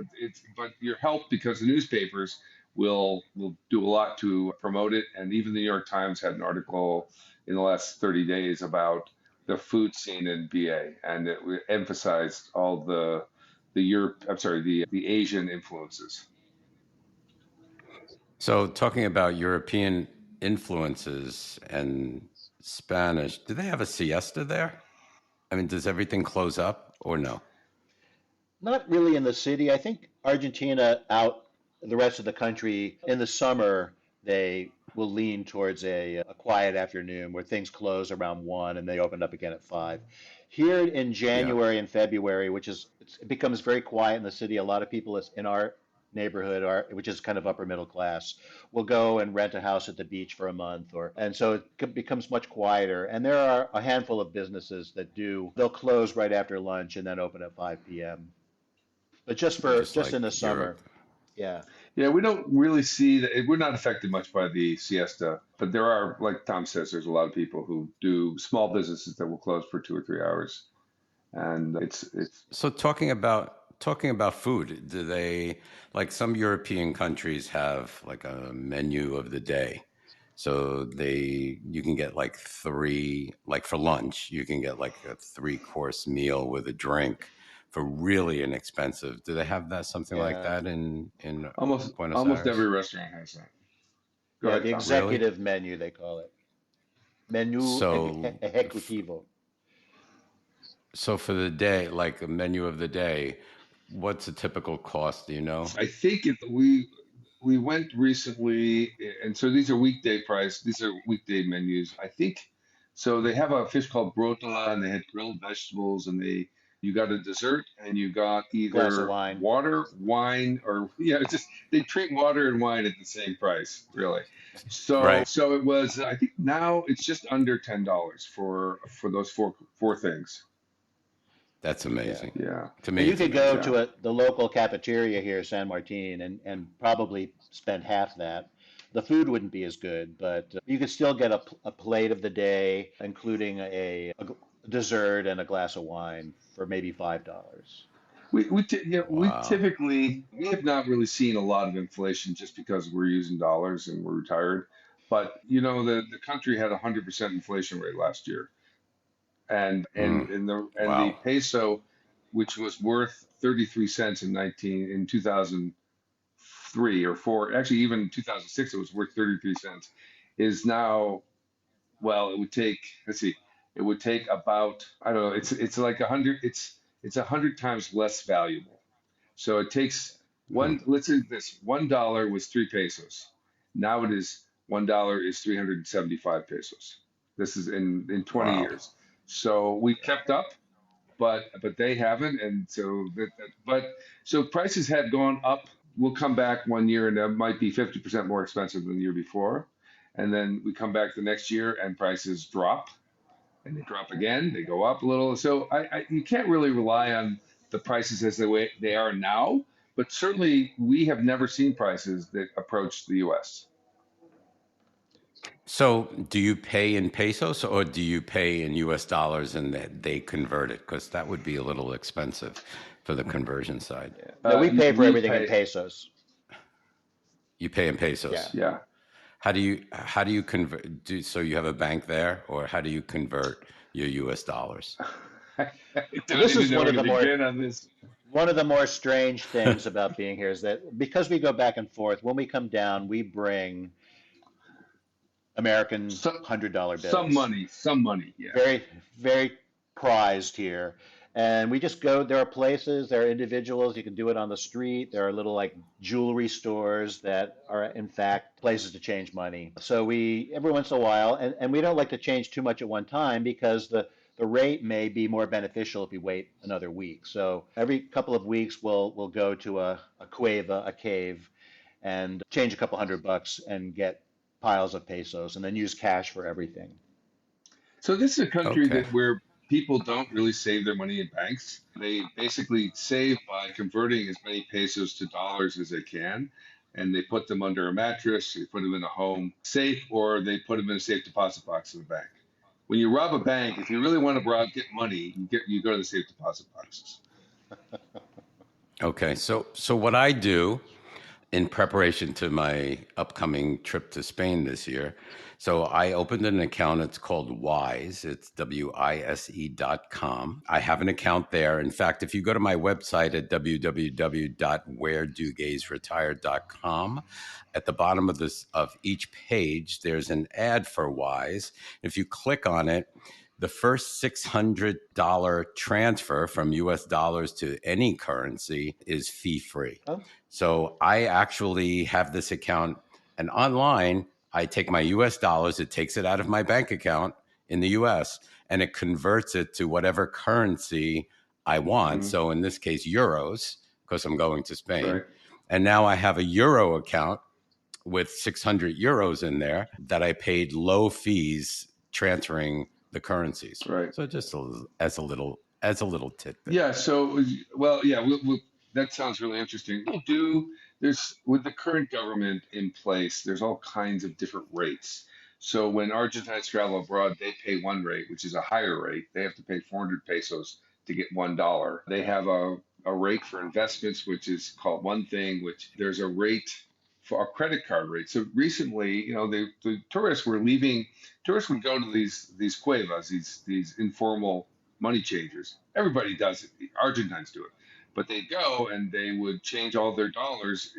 But you're helped because the newspapers will do a lot to promote it, and even the New York Times had an article in the last 30 days about the food scene in BA, and it emphasized all the Asian influences. So, talking about European influences and Spanish, do they have a siesta there? I mean, does everything close up or no? Not really in the city. I think Argentina out the rest of the country in the summer they will lean towards a quiet afternoon where things close around 1 and they open up again at 5. Here in Yeah. January and February, it becomes very quiet in the city. A lot of people in our neighborhood which is kind of upper middle class, will go and rent a house at the beach for a month and so it becomes much quieter. And there are a handful of businesses they'll close right after lunch and then open at 5 p.m. But Just just like in the summer, Europe. yeah. Yeah, we don't really see that. We're not affected much by the siesta, but there are, like Tom says, there's a lot of people who do small businesses that will close for 2 or 3 hours, and it's. So, talking about food, do they, like some European countries have like a menu of the day? So you can get like like for lunch, you can get like a 3-course meal with a drink for really inexpensive. Do they have that, something like Yeah. that in Buenos Almost every Aires? restaurant has that. Go Yeah, ahead, the Tom. Really? executive menu, they call it. Menu So, ejecutivo. so for the day, like a menu of the day, what's a typical cost? Do you know? I think we went recently, and so these are weekday price. These are weekday menus. I think so. They have a fish called brotola, and they had grilled vegetables, and you got a dessert, and you got Glass of either wine. water, wine, or it's just they treat water and wine at the same price, really. So Right. so it was. I think now it's just under $10 for those four things. That's Yeah. amazing. Yeah, To And me, you it's could go amazing. yeah. to the local cafeteria here, San Martin, and probably spend half that. The food wouldn't be as good, but you could still get a plate of the day, including a dessert and a glass of wine for maybe $5. We Wow. typically we have not really seen a lot of inflation just because we're using dollars and we're retired. But the country had 100% inflation rate last year. And the Wow. peso, which was worth 33 cents in 2003 or four, actually even in 2006 it was worth 33 cents, is now, well, it would take, let's see, it would take about, I don't know, it's like 100, it's 100 times less valuable. So it takes Hmm. one, let's say this, $1 was 3 pesos. Now it is $1 is 375 pesos. This is in 20 Wow. years. So we kept up, but they haven't, and so but so prices have gone up. We'll come back one year and it might be 50% more expensive than the year before, and then we come back the next year and prices drop, and they drop again. They go up a little. So you can't really rely on the prices as the way they are now. But certainly, we have never seen prices that approach the U.S. So, do you pay in pesos or do you pay in US dollars and they convert it? Because that would be a little expensive for the conversion side. Yeah. No, we pay for We everything in pay, pesos. You pay in Yeah. pesos. yeah. How do you convert? So you have a bank there, or how do you convert your US dollars? I Well, don't this even is know where to begin on this. one of the more strange things about being here is that because we go back and forth, when we come down, we bring American Some $100 some bills. money, some money. Yeah. Very, very prized here. And we just go, there are places, there are individuals, you can do it on the street. There are little like jewelry stores that are in fact places to change money. So we, every once in a while, and we don't like to change too much at one time because the rate may be more beneficial if we wait another week. So every couple of weeks we'll go to a cueva, a cave, and change a couple $100 and get piles of pesos and then use cash for everything. So this is a country Okay. that where people don't really save their money in banks. They basically save by converting as many pesos to dollars as they can, and they put them under a mattress, they put them in a home safe, or they put them in a safe deposit box in the bank. When you rob a bank, if you really want to get money, you go to the safe deposit boxes. Okay. So what I do in preparation to my upcoming trip to Spain this year. So I opened an account. It's called Wise. It's WISE.com. I have an account there. In fact, if you go to my website at www.wheredogaysretire.com, at the bottom of each page, there's an ad for Wise. If you click on it, the first $600 transfer from US dollars to any currency is fee free. Oh, So I actually have this account, and online, I take my US dollars, it takes it out of my bank account in the US, and it converts it to whatever currency I want. Hmm. So in this case, euros, because I'm going to Spain. Right, And now I have a euro account with 600 euros in there that I paid low fees transferring the currencies. right. So just as a little tidbit. Yeah, so, well, yeah, that sounds really interesting. There's, with the current government in place, there's all kinds of different rates. So when Argentines travel abroad, they pay one rate, which is a higher rate. They have to pay 400 pesos to get $1. They have a rate for investments, which is called one thing, which there's a rate for a credit card rate. So recently, the tourists would go to these cuevas, these informal money changers. Everybody does it. The Argentines do it, but they go and they would change all their dollars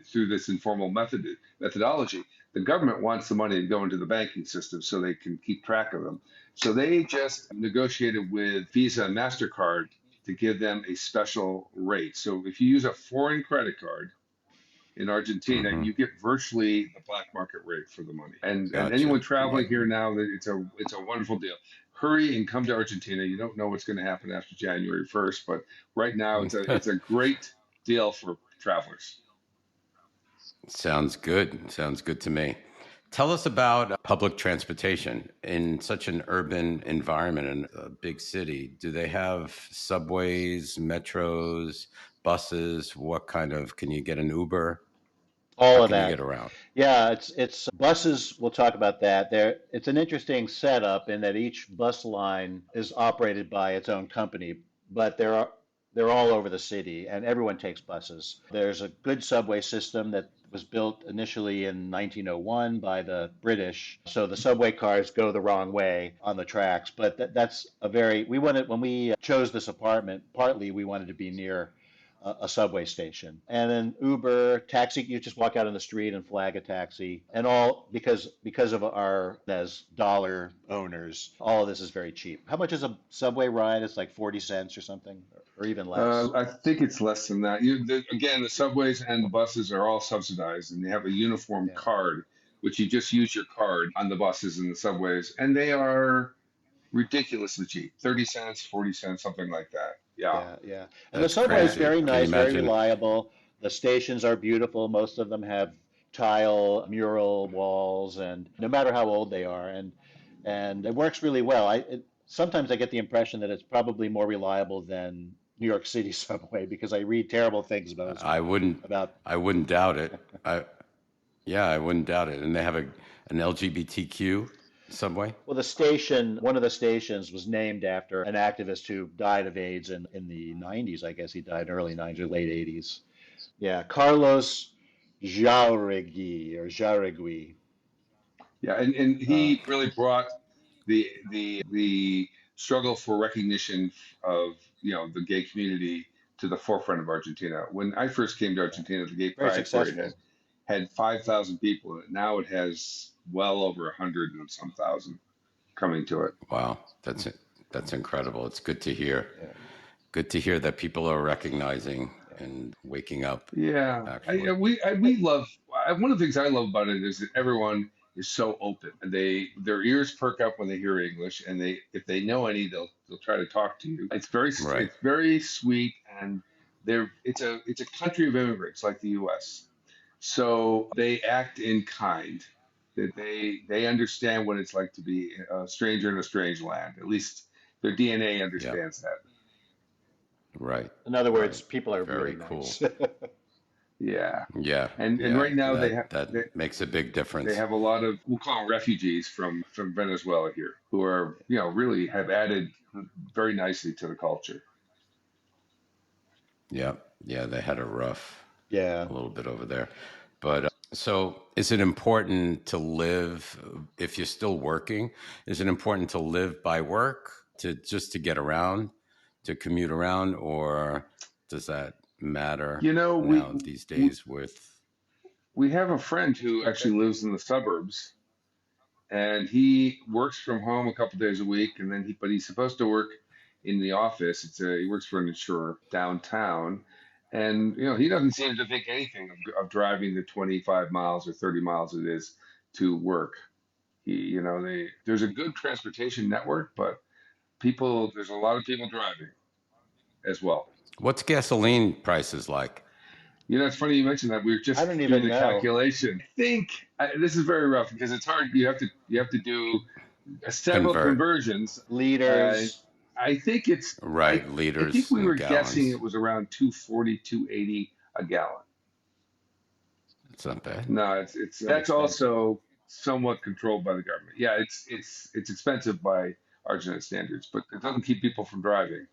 through this informal methodology. The government wants the money to go into the banking system so they can keep track of them. So they just negotiated with Visa and Mastercard to give them a special rate. So if you use a foreign credit card in Argentina, Hmm. you get virtually the black market rate for the money. And Gotcha. anyone traveling here now, it's a wonderful deal. Hurry and come to Argentina. You don't know what's going to happen after January 1st, but right now it's a great deal for travelers. Sounds good. Sounds good to me. Tell us about public transportation in such an urban environment in a big city. Do they have subways, metros, buses? Can you get an Uber? How all of can you get that. around? Yeah, it's buses. We'll talk about that. It's an interesting setup in that each bus line is operated by its own company, but they're all over the city, and everyone takes buses. There's a good subway system that was built initially in 1901 by the British. So the subway cars go the wrong way on the tracks. But that's a very, we wanted, when we chose this apartment, partly we wanted to be near a subway station. And then Uber, taxi, you just walk out on the street and flag a taxi. And all because of our as dollar owners, all of this is very cheap. How much is a subway ride? It's like 40 cents or something, or even less. I think it's less than that. Again, the subways and the buses are all subsidized, and they have a uniform Yeah. card, which you just use your card on the buses and the subways, and they are ridiculously cheap. 30 cents, 40 cents, something like that. Yeah. Yeah, yeah. And the That's subway is crazy. very Can you nice, very imagine? reliable. The stations are beautiful. Most of them have tile mural walls, and no matter how old they are, and it works really well. Sometimes I get the impression that it's probably more reliable than New York City subway because I read terrible things I wouldn't. about. I wouldn't doubt it. Yeah, I wouldn't doubt it. And they have an LGBTQ subway. Well, one of the stations was named after an activist who died of AIDS in the 90s. I guess he died early 90s or late 80s. Yeah, Carlos Jauregui. Yeah, and Uh, he really brought the struggle for recognition of the gay community to the forefront of Argentina. When I first came to yeah, Argentina, the Gay very Pride Parade successful. had 5,000 people in it. Now it has well over 100 and some thousand coming to it. Wow, that's incredible. It's good to hear. Yeah, Good to hear that people are recognizing yeah. and waking up. Yeah, Actually, we love. One of the things I love about it is that everyone is so open, and their ears perk up when they hear English, and if they know any, they'll try to talk to you. right? It's very sweet, and it's a country of immigrants like the U.S. So they act in kind. That they understand what it's like to be a stranger in a strange land. At least their DNA Yep. understands that. Right. In other Right. words, people are Very really cool. nice. Yeah. Yeah. And Yeah. right now That makes a big they difference. have a lot of, we'll call them refugees from Venezuela here, who are really have added very nicely to the culture. Yeah. Yeah. They had Yeah. a little bit over there, but so is it important to live if you're still working? Is it important to live by work to just to get around, to commute around, or does that matter You know, now these we days with? we have a friend who actually lives in the suburbs, and he works from home a couple days a week, and then he's supposed to work in the office. He works for an insurer downtown, and he doesn't seem to think anything of driving the 25 miles or 30 miles it is to work. There's a good transportation network, but there's a lot of people driving as well. What's gasoline prices like? It's funny you mentioned that. We were I just don't doing even the know. calculation. This is very rough because it's hard. You have to do several Convert, conversions. Uh, Liters. I think I right? I think Liters we and were guessing gallons. it was around 240, 280 a gallon. It's not bad. No, it's Really that's expensive. also somewhat controlled by the government. Yeah, it's expensive by Argentine standards, but it doesn't keep people from driving.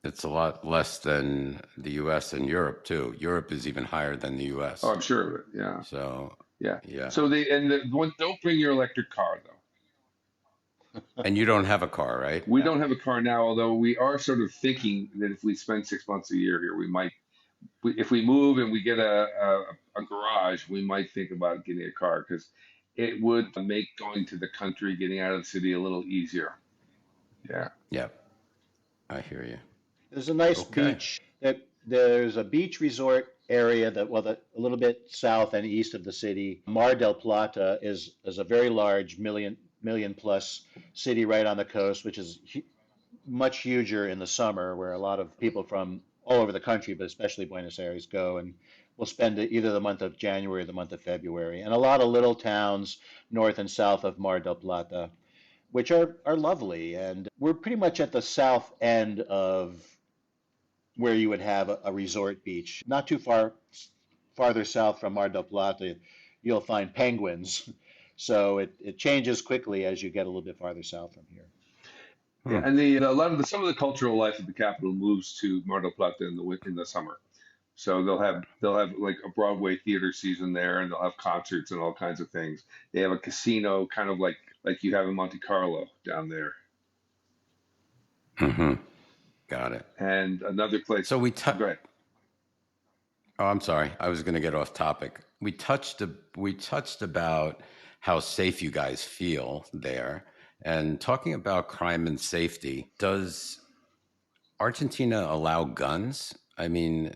It's a lot less than the U.S. and Europe too. Europe is even higher than the Oh, U.S. I'm sure of it. Yeah, So yeah. yeah, So the one, don't bring your electric car though. and you don't have a car, right? We don't have a car now, although we are sort of thinking that if we spend 6 months a year here, if we move and we get a garage, we might think about getting a car because it would make going to the country, getting out of the city a little easier. Yeah. Yeah, I hear you. There's a nice Okay. beach. There's a beach resort area a little bit south and east of the city. Mar del Plata is a very large million plus city right on the coast, which is much huger in the summer, where a lot of people from all over the country, but especially Buenos Aires, go and will spend either the month of January or the month of February. And a lot of little towns north and south of Mar del Plata, which are lovely. And we're pretty much at the south end of where you would have a resort beach. Not too farther south from Mar del Plata, you'll find penguins. So it changes quickly as you get a little bit farther south from here. Yeah, Hmm. and a lot of some of the cultural life of the capital moves to Mar del Plata in the summer. So they'll have like a Broadway theater season there, and they'll have concerts and all kinds of things. They have a casino, kind of like you have in Monte Carlo down there, Hmm. Got it. and another place. So Go ahead. oh, I'm sorry. I was going to get off topic. We touched about how safe you guys feel there, and talking about crime and safety. Does Argentina allow guns? I mean,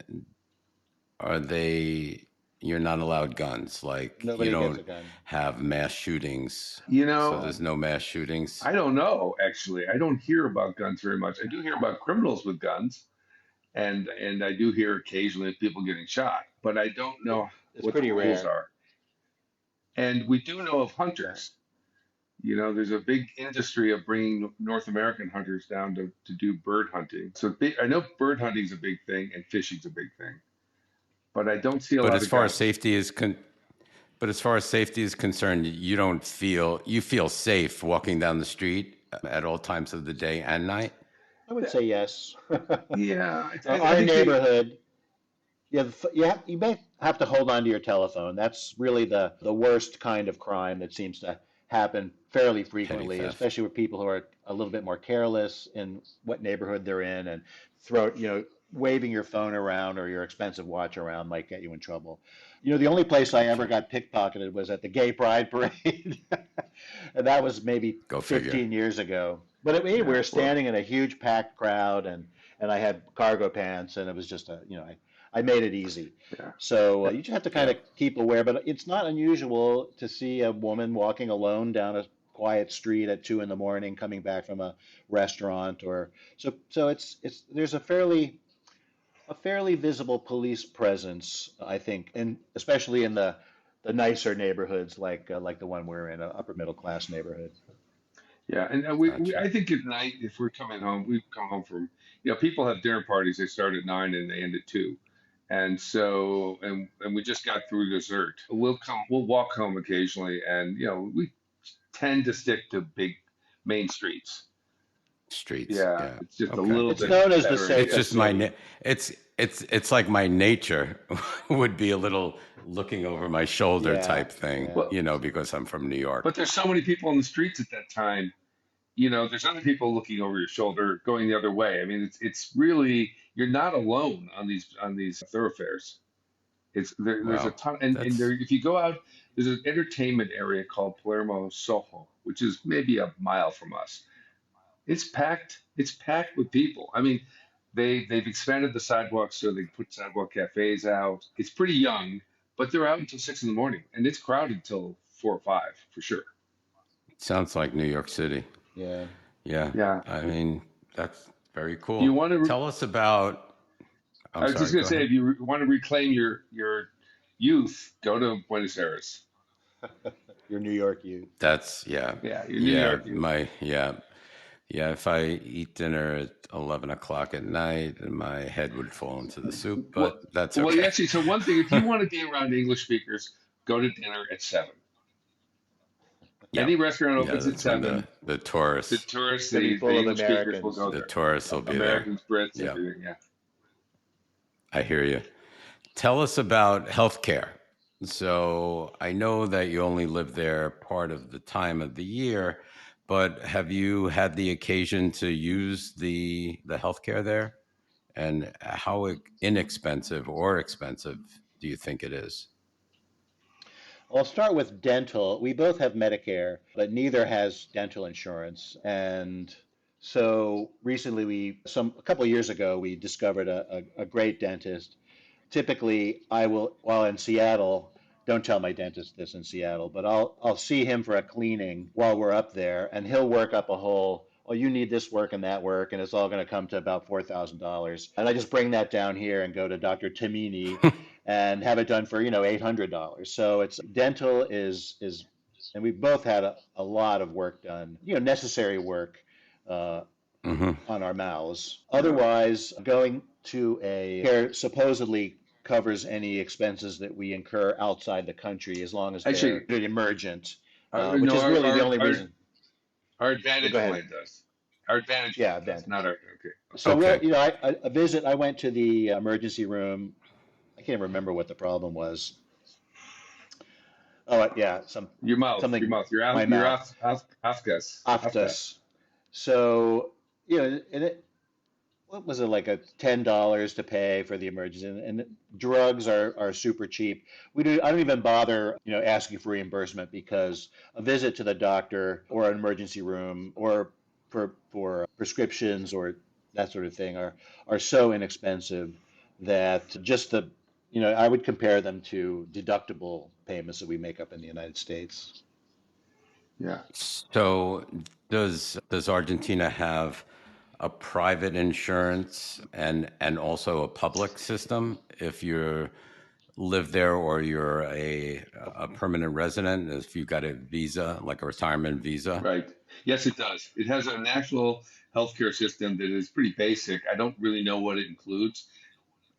are they? You're not allowed guns. Like you Nobody gets a don't gun. have mass shootings. You So know, there's no mass shootings. I don't know actually. I don't hear about guns very much. I do hear about criminals with guns, and I do hear occasionally of people getting shot, but I don't know It's what the pretty rules rare. are. And we do know of Yeah. hunters. There's a big industry of bringing North American hunters down to do bird hunting. So I know bird hunting's a big thing and fishing's a big thing, but I don't see a But lot as of far as guns. safety is but as far as safety is concerned, you feel safe walking down the street at all times of the day and night. I would say yes. Yeah, I Our think neighborhood, you may have to hold on to your telephone. That's really the worst kind of crime that seems to happen fairly Petty frequently, theft. especially with people who are a little bit more careless in what neighborhood they're in, and waving your phone around or your expensive watch around might get you in trouble. The only place I ever Okay. got pickpocketed was at the Gay Pride Parade, and that was maybe Go figure. 15 years ago. But we yeah. were Well, standing in a huge packed crowd, and I had cargo pants, and it was just I made it easy. yeah. So you just have to kind Yeah. of keep aware, but it's not unusual to see a woman walking alone down a quiet street at 2 in the morning, coming back from a restaurant, or so it's there's a fairly visible police presence, I think, and especially in the nicer neighborhoods like the one we're in, an upper middle class neighborhood. Yeah, and Gotcha. I think at night, if we're coming home, we come home from, people have dinner parties. They start at 9 and they end at 2, and so and we just got through dessert. We'll walk home occasionally, and we tend to stick to big main streets. Streets. Yeah, Yeah. it's just a Okay. little It's bit known as the better in It's the safest just my city. city. it's like my nature would be a little looking over my shoulder Yeah, type thing, yeah. Well, because I'm from New but York. there's so many people on the streets at that time. There's other people looking over your shoulder, going the other way. I mean, it's really, you're not alone on these thoroughfares. There's a Wow. ton, and That's if you go out, there's an entertainment area called Palermo Soho, which is maybe a mile from us. It's packed. It's packed with people. I mean, they've expanded the sidewalks so they can put sidewalk cafes out. It's pretty young, but they're out until 6 in the morning, and it's crowded till 4 or 5 for sure. sounds like New York City. Yeah. Yeah. Yeah. I mean, that's very Do you cool. want to? Tell us about I I'm was just sorry, gonna go say, ahead. if you want to reclaim your youth, go to Buenos Aires. Your New York youth. That's yeah. Yeah, your New Yeah, York youth. yeah, if I eat dinner at 11 o'clock at night, my head would fall into the soup, Well, but that's well, okay. actually, so one thing, if you want to be around English speakers, go to dinner at 7. Yeah. Any restaurant Yeah, opens at that's when 7. the The tourists tourists, It's gonna be the full of English speakers will Americans. go the there. tourists will be there. Americans, Brits, Yeah, everything. Yeah. I hear you. Tell us about healthcare. So I know that you only live there part of the time of the year, but have you had the occasion to use the healthcare there? And how inexpensive or expensive do you think it is? I'll start with dental. We both have Medicare, but neither has dental insurance. And so recently, a couple of years ago, we discovered a great dentist. Typically, I will, while in Seattle, don't tell my dentist this in Seattle, but I'll see him for a cleaning while we're up there, and he'll work up a whole, oh, you need this work and that work, and it's all going to come to about $4,000. And I just bring that down here and go to Dr. Tamini and have it done for, $800. So it's dental is, and we've both had a lot of work done, necessary work uh, Hmm. on our mouths. Otherwise, going to a care supposedly covers any expenses that we incur outside the country as long as Actually, they're emergent, which no, is really the only reason. our Well, go Advantage ahead. plan does. Our Advantage Yeah, plan does, Ben. not our. Okay. So Okay. a visit. I went to the emergency room I can't remember what the problem was. Oh, yeah, Your something, mouth, your my your mouth, aftas. aftas. So, and what was it, like a $10 to pay for the emergency? And drugs are super cheap. I don't even bother, asking for reimbursement because a visit to the doctor or an emergency room or for prescriptions or that sort of thing are so inexpensive that just I would compare them to deductible payments that we make up in the United States. Yeah. So does Argentina have a private insurance and also a public system if you live there or you're a permanent resident, if you've got a visa, like a retirement visa? Right. Yes, it does. It has a national healthcare system that is pretty basic. I don't really know what it includes.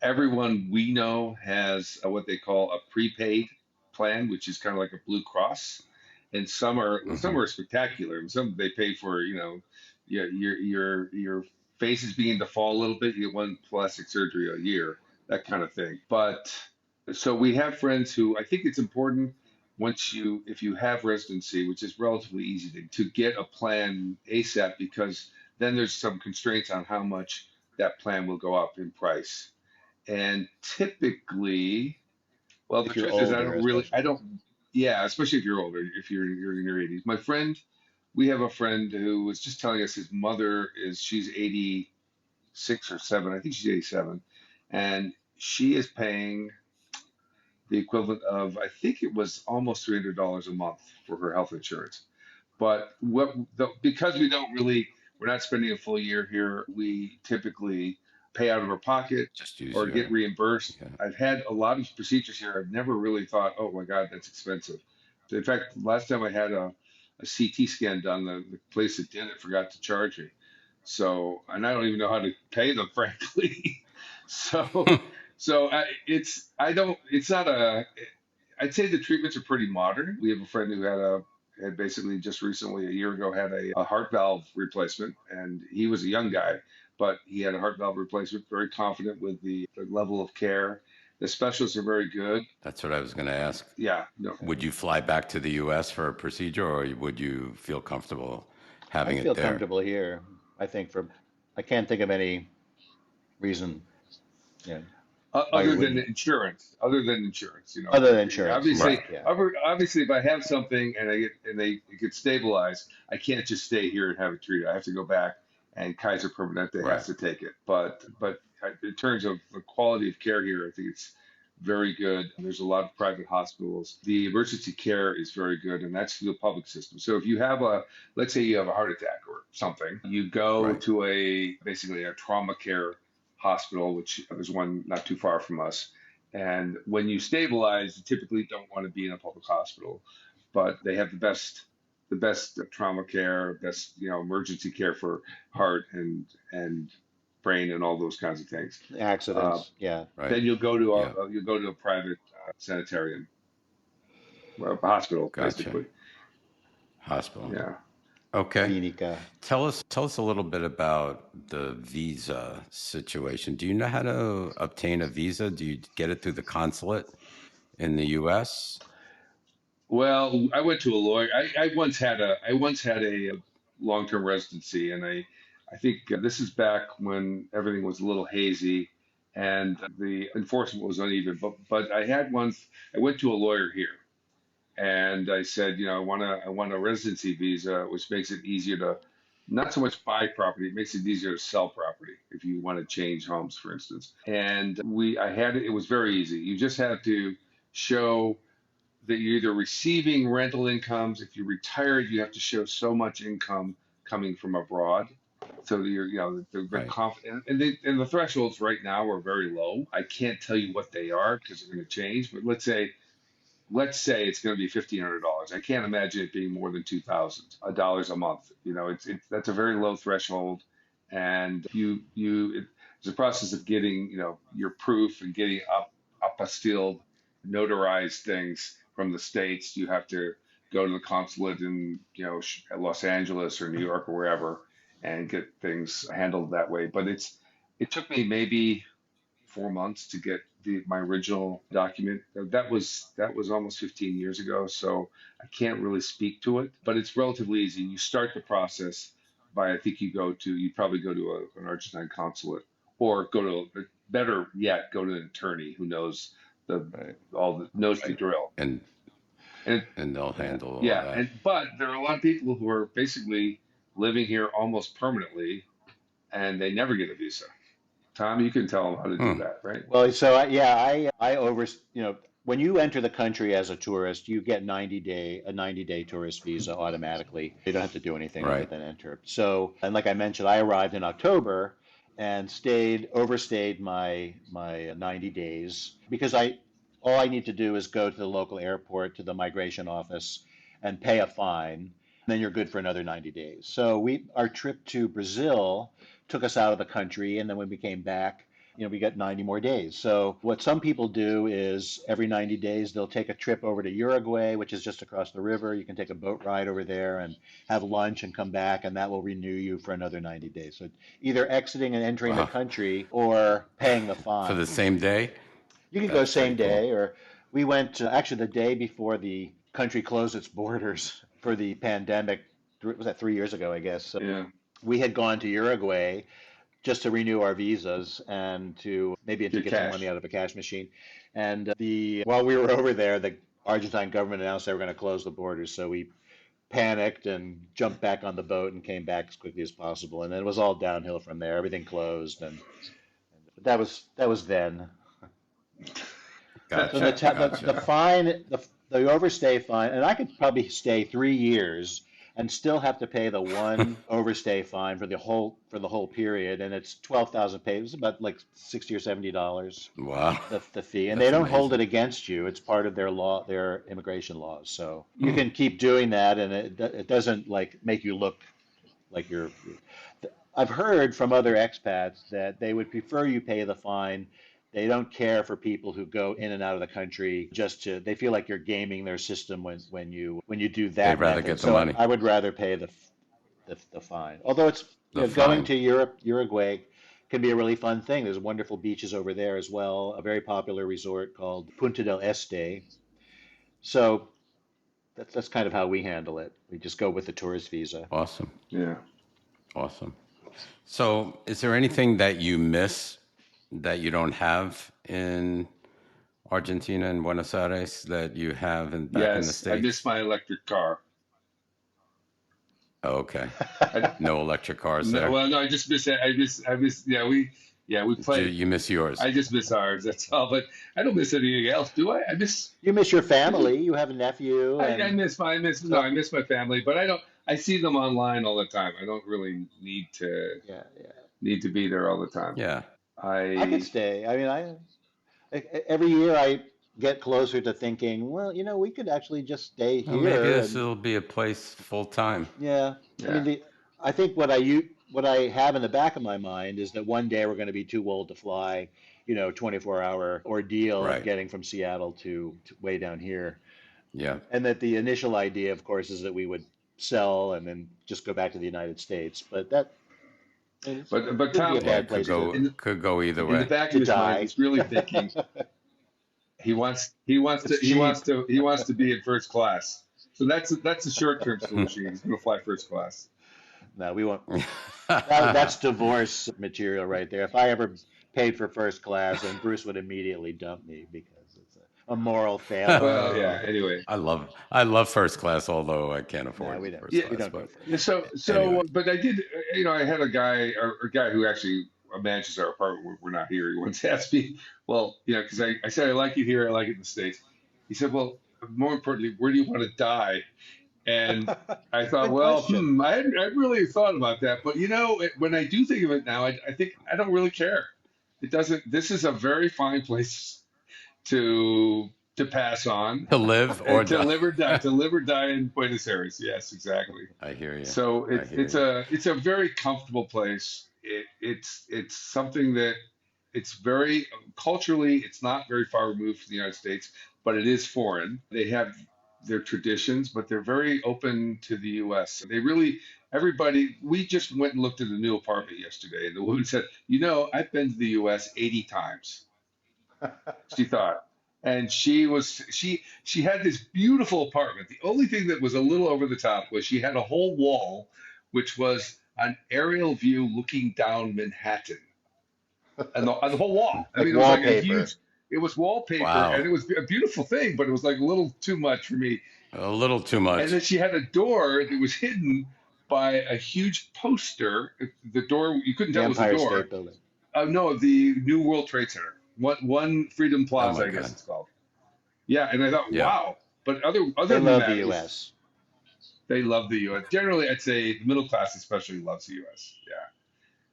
Everyone we know has what they call a prepaid plan, which is kind of like a Blue Cross, and some Hmm. are spectacular. And some they pay for, your face is beginning to fall a little bit. You get one plastic surgery a year, that kind of thing. But so we have friends who I think it's important if you have residency, which is relatively easy to get a plan ASAP because then there's some constraints on how much that plan will go up in price. And typically, well, the If you're truth is, older, I especially. don't, yeah, especially if you're older, if you're in your 80s. We have a friend who was just telling us his mother she's 86 or 7, I think she's 87, and she is paying the equivalent of, I think it was almost $300 a month for her health insurance. But because we're not spending a full year here, we typically pay out of our pocket Just use or get your, reimbursed. yeah. I've had a lot of procedures here. I've never really thought, oh my God, that's expensive. In fact, last time I had a CT scan done, the place that did it forgot to charge me. So, and I don't even know how to pay them, frankly. So, I don't, it's not I'd say the treatments are pretty modern. We have a friend who had basically just recently, a year ago, had a heart valve replacement, and he was a young guy, but he had a heart valve replacement. Very confident with the level of care. The specialists are very good. That's what I was going to ask. Yeah, no, Would you fly back to the US for a procedure, or would you feel comfortable I having it feel there? comfortable here. I think I can't think of any reason, you know, why we other than wouldn't, insurance, other than insurance. Right. Correct. Yeah. obviously, if I have something and it gets stabilized, I can't just stay here and have it treated. I have to go back, and Kaiser Permanente Right. has to take it. But in terms of the quality of care here, I think it's very good. There's a lot of private hospitals. The emergency care is very good, and that's through the public system. So if you have let's say you have a heart attack or something, you go Right. to basically a trauma care hospital, which there's one not too far from us. And when you stabilize, you typically don't want to be in a public hospital, but they have the best trauma care, best emergency care for heart and brain and all those kinds of things. Uh, Accidents. Yeah. Right. then Yeah. you'll go to a private sanitarium, well, a hospital Gotcha. basically. Hospital. Yeah. Okay. Clinica. Tell us a little bit about the visa situation. Do you know how to obtain a visa? Do you get it through the consulate in the US? Well, I went to a lawyer. I once had a long-term residency, and I think this is back when everything was a little hazy and the enforcement was uneven. But I went to a lawyer here, and I said, I want a residency visa, which makes it easier to not so much buy property, it makes it easier to sell property if you want to change homes, for instance. And I had it. It was very easy. You just have to show that you're either receiving rental incomes. If you're retired, you have to show so much income coming from abroad. So you're, they're very Right. confident, and the thresholds right now are very low. I can't tell you what they are because they're going to change. But let's say it's going to be $1,500. I can't imagine it being more than $2,000 a month. That's a very low threshold, and it's a process of getting your proof and getting apostilled, notarized things from the states. You have to go to the consulate in Los Angeles or New York or wherever and get things handled that way. But it took me maybe 4 months to get my original document. That was almost 15 years ago, so I can't really speak to it. But it's relatively easy. You start the process by, I think you probably go to an Argentine consulate, or better yet, go to an attorney who knows Right. knows the drill. And And they'll handle all yeah, that. but there are a lot of people who are basically living here almost permanently, and they never get a visa. Tom, you can tell them how to do that, right? Well, so I when you enter the country as a tourist, you get 90-day tourist visa automatically. You don't have to do anything other Right. than enter. So, and like I mentioned, I arrived in October and overstayed my 90 days because all I need to do is go to the local airport, to the migration office, and pay a fine. And then you're good for another 90 days. So our trip to Brazil took us out of the country, and then when we came back, we got 90 more days. So what some people do is every 90 days they'll take a trip over to Uruguay, which is just across the river. You can take a boat ride over there and have lunch and come back, and that will renew you for another 90 days. So either exiting and entering the Wow. country or paying the For fine. the same day? You can go That's same pretty cool. day, or we went actually the day before the country closed its borders for the pandemic. Was that 3 years ago, I guess? So Yeah. we had gone to Uruguay just to renew our visas and to maybe to Get get some cash. money out of a cash machine. And while we were over there, the Argentine government announced they were going to close the borders. So we panicked and jumped back on the boat and came back as quickly as possible. And then it was all downhill from there. Everything closed, and that was then. So Gotcha. the Gotcha. fine, the overstay fine, and I could probably stay 3 years and still have to pay the one overstay fine for the whole period, and it's 12,000 paid. It's about like $60 or $70 Wow. the fee, and they That's don't hold it amazing. against you. It's part of their immigration laws, so you can keep doing that, and it doesn't like make you look like you're. I've heard from other expats that they would prefer you pay the fine. They don't care for people who go in and out of the country they feel like you're gaming their system when you do They'd that rather method. get the So money. I would rather pay the fine. Although it's The going fine. to Uruguay can be a really fun thing. There's wonderful beaches over there as well. A very popular resort called Punta del Este. So that's kind of how we handle it. We just go with the tourist visa. Awesome. Yeah. Awesome. So, is there anything that you miss that you don't have in Argentina and Buenos Aires that you have back in the Yes, I miss States? my electric car. Oh, okay. I, No electric cars no, there. well, no, I just miss it. I miss. Yeah, we play. You miss yours. I just miss ours. That's all. But I don't miss anything else, do I? You miss your family. You have a nephew, I and miss I miss my family, but I don't. I see them online all the time. I don't really yeah, yeah. need to be there all the time. Yeah. I could stay. I mean, every year I get closer to thinking, well, we could actually just stay Well, maybe here, this and will be a place full time. yeah. I Yeah. mean, I think what I have in the back of my mind is that one day we're going to be too old to fly, 24-hour ordeal of Right. getting from Seattle to way down here, Yeah. and that the initial idea, of course, is that we would sell and then just go back to the United States. But that it But wouldn't be Tom, a Yeah. bad place Could go either in the way. back of to his mind, die. he's really thinking It's cheap. he wants to be in first class. So that's a short term solution. He's going to fly first class. No, we won't. That's divorce material right there. If I ever paid for first class, then Bruce would immediately dump me because it's a moral failure. Well, yeah. Anyway, I love first class, although I can't No, afford we don't. first Yeah. We class. don't go But first. So, anyway, but I did. I had a guy, a guy who actually manages our apartment. We're not here. He once asked me, well, because I said I like it here, I like it in the States. He said, well, more importantly, where do you want to die? And I thought, Good well, question. I really thought about that. But when I do think of it now, I think I don't really care. It doesn't. This is a very fine place to pass on to live or and to die. live or die. To live or die in Buenos Aires. Yes, exactly. I hear you. So I hear you. it's a very comfortable place. It's something that it's very culturally, it's not very far removed from the United States, but it is foreign. They have their traditions, but they're very open to the U.S. Everybody. We just went and looked at a new apartment yesterday, and the woman said, "I've been to the U.S. 80 times." She thought. And she had this beautiful apartment. The only thing that was a little over the top was she had a whole wall, which was an aerial view looking down Manhattan, and the whole wall. I Like mean, it was like a wallpaper. huge. It was wallpaper, Wow. and it was a beautiful thing, but it was like a little too much for me. A little too And much. then she had a door that was hidden by a huge poster. The door, you couldn't The tell it was a Empire door. State Building. No, the New World Trade Center. One Freedom Plaza, my I guess God. it's called. Yeah, and I thought, Yeah. wow. But other They than love that, the it was- U.S. they love the U.S. Generally, I'd say the middle class especially loves the U.S. Yeah.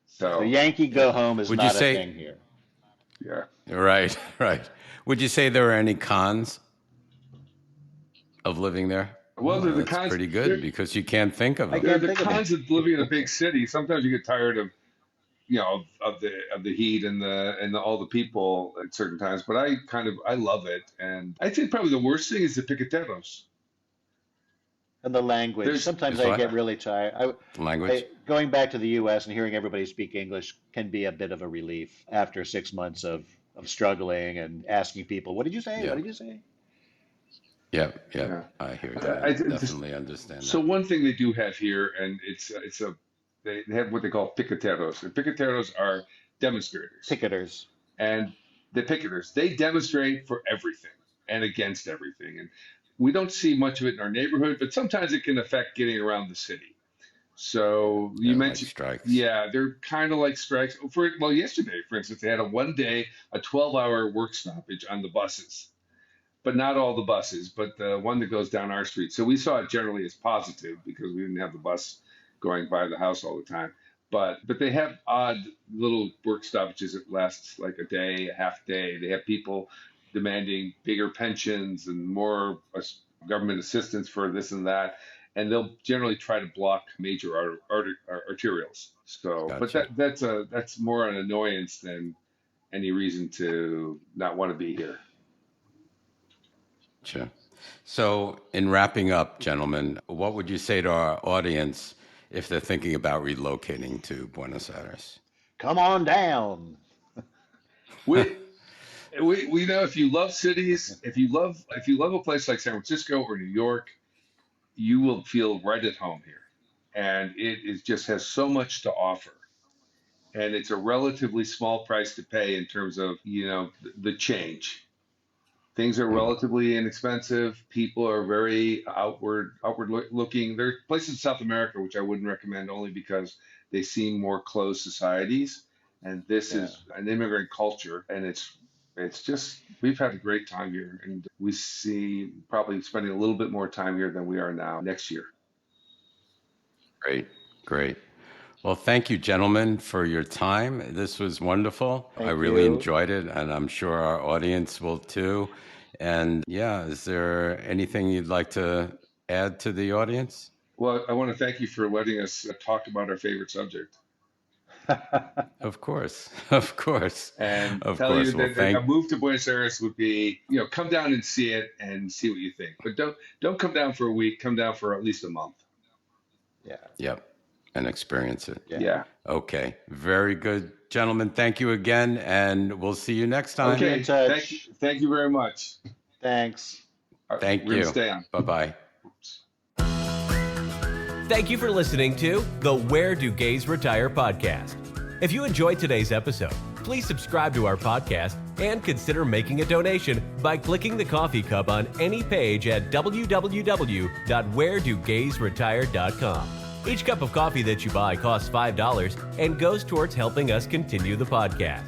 So The Yankee go home is Would you not a say- thing here. yeah. Right, right. Would you say there are any cons of living there? Well, the that's cons. pretty good because you can't think of I them. There are can't the think of cons of living in a big city. Sometimes you get tired of, of the heat and all the people at certain times. But I love it, and I think probably the worst thing is the piqueteros. And the language. There's- Sometimes There's I what? get really tired. Language. Going back to the U.S. and hearing everybody speak English can be a bit of a relief after 6 months of struggling and asking people, "What did you say? Yeah. What did you say?" Yep, yep. Yeah. I hear I- that. I- Definitely understand So that. one thing they do have here, and they have what they call piqueteros. The piqueteros are demonstrators, Picketers. and the picketers, they demonstrate for everything and against everything. And we don't see much of it in our neighborhood, but sometimes it can affect getting around the city. So you Yeah, like mentioned, strikes. yeah, they're kind of like strikes. Yesterday, for instance, they had a 12-hour work stoppage on the buses, but not all the buses, but the one that goes down our street. So we saw it generally as positive because we didn't have the bus going by the house all the time. But they have odd little work stoppages that last like a day, a half day. They have people demanding bigger pensions and more government assistance for this and that, and they'll generally try to block major arterials. So, Gotcha. but that's more an annoyance than any reason to not want to be here. Sure. So, in wrapping up, gentlemen, what would you say to our audience if they're thinking about relocating to Buenos Aires? Come on down. We if you love cities, if you love a place like San Francisco or New York, you will feel right at home here, and just has so much to offer, and it's a relatively small price to pay in terms of the change. Things are relatively inexpensive. People are very outward looking. There are places in South America which I wouldn't recommend only because they seem more closed societies, and this is an immigrant culture, and it's just we've had a great time here, and we see probably spending a little bit more time here than we are now next year. Great, great. Well, thank you, gentlemen, for your time. This was wonderful. I really you. enjoyed it, and I'm sure our audience will too. And yeah, is there anything you'd like to add to the audience? Well, I want to thank you for letting us talk about our favorite subject, Of course, of course, and of tell course. you Well, that a move to Buenos Aires would be, come down and see it and see what you think. But don't come down for a week. Come down for at least a month. Yeah. Yep, and experience it. Yeah. Okay, very good, gentlemen. Thank you again, and we'll see you next time. Okay. in touch. Thank you very much. Thanks. Thank We're you. gonna stay on. Bye-bye. Thank you for listening to the Where Do Gays Retire podcast. If you enjoyed today's episode, please subscribe to our podcast and consider making a donation by clicking the coffee cup on any page at www.wheredogaysretire.com. Each cup of coffee that you buy costs $5 and goes towards helping us continue the podcast.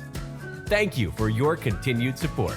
Thank you for your continued support.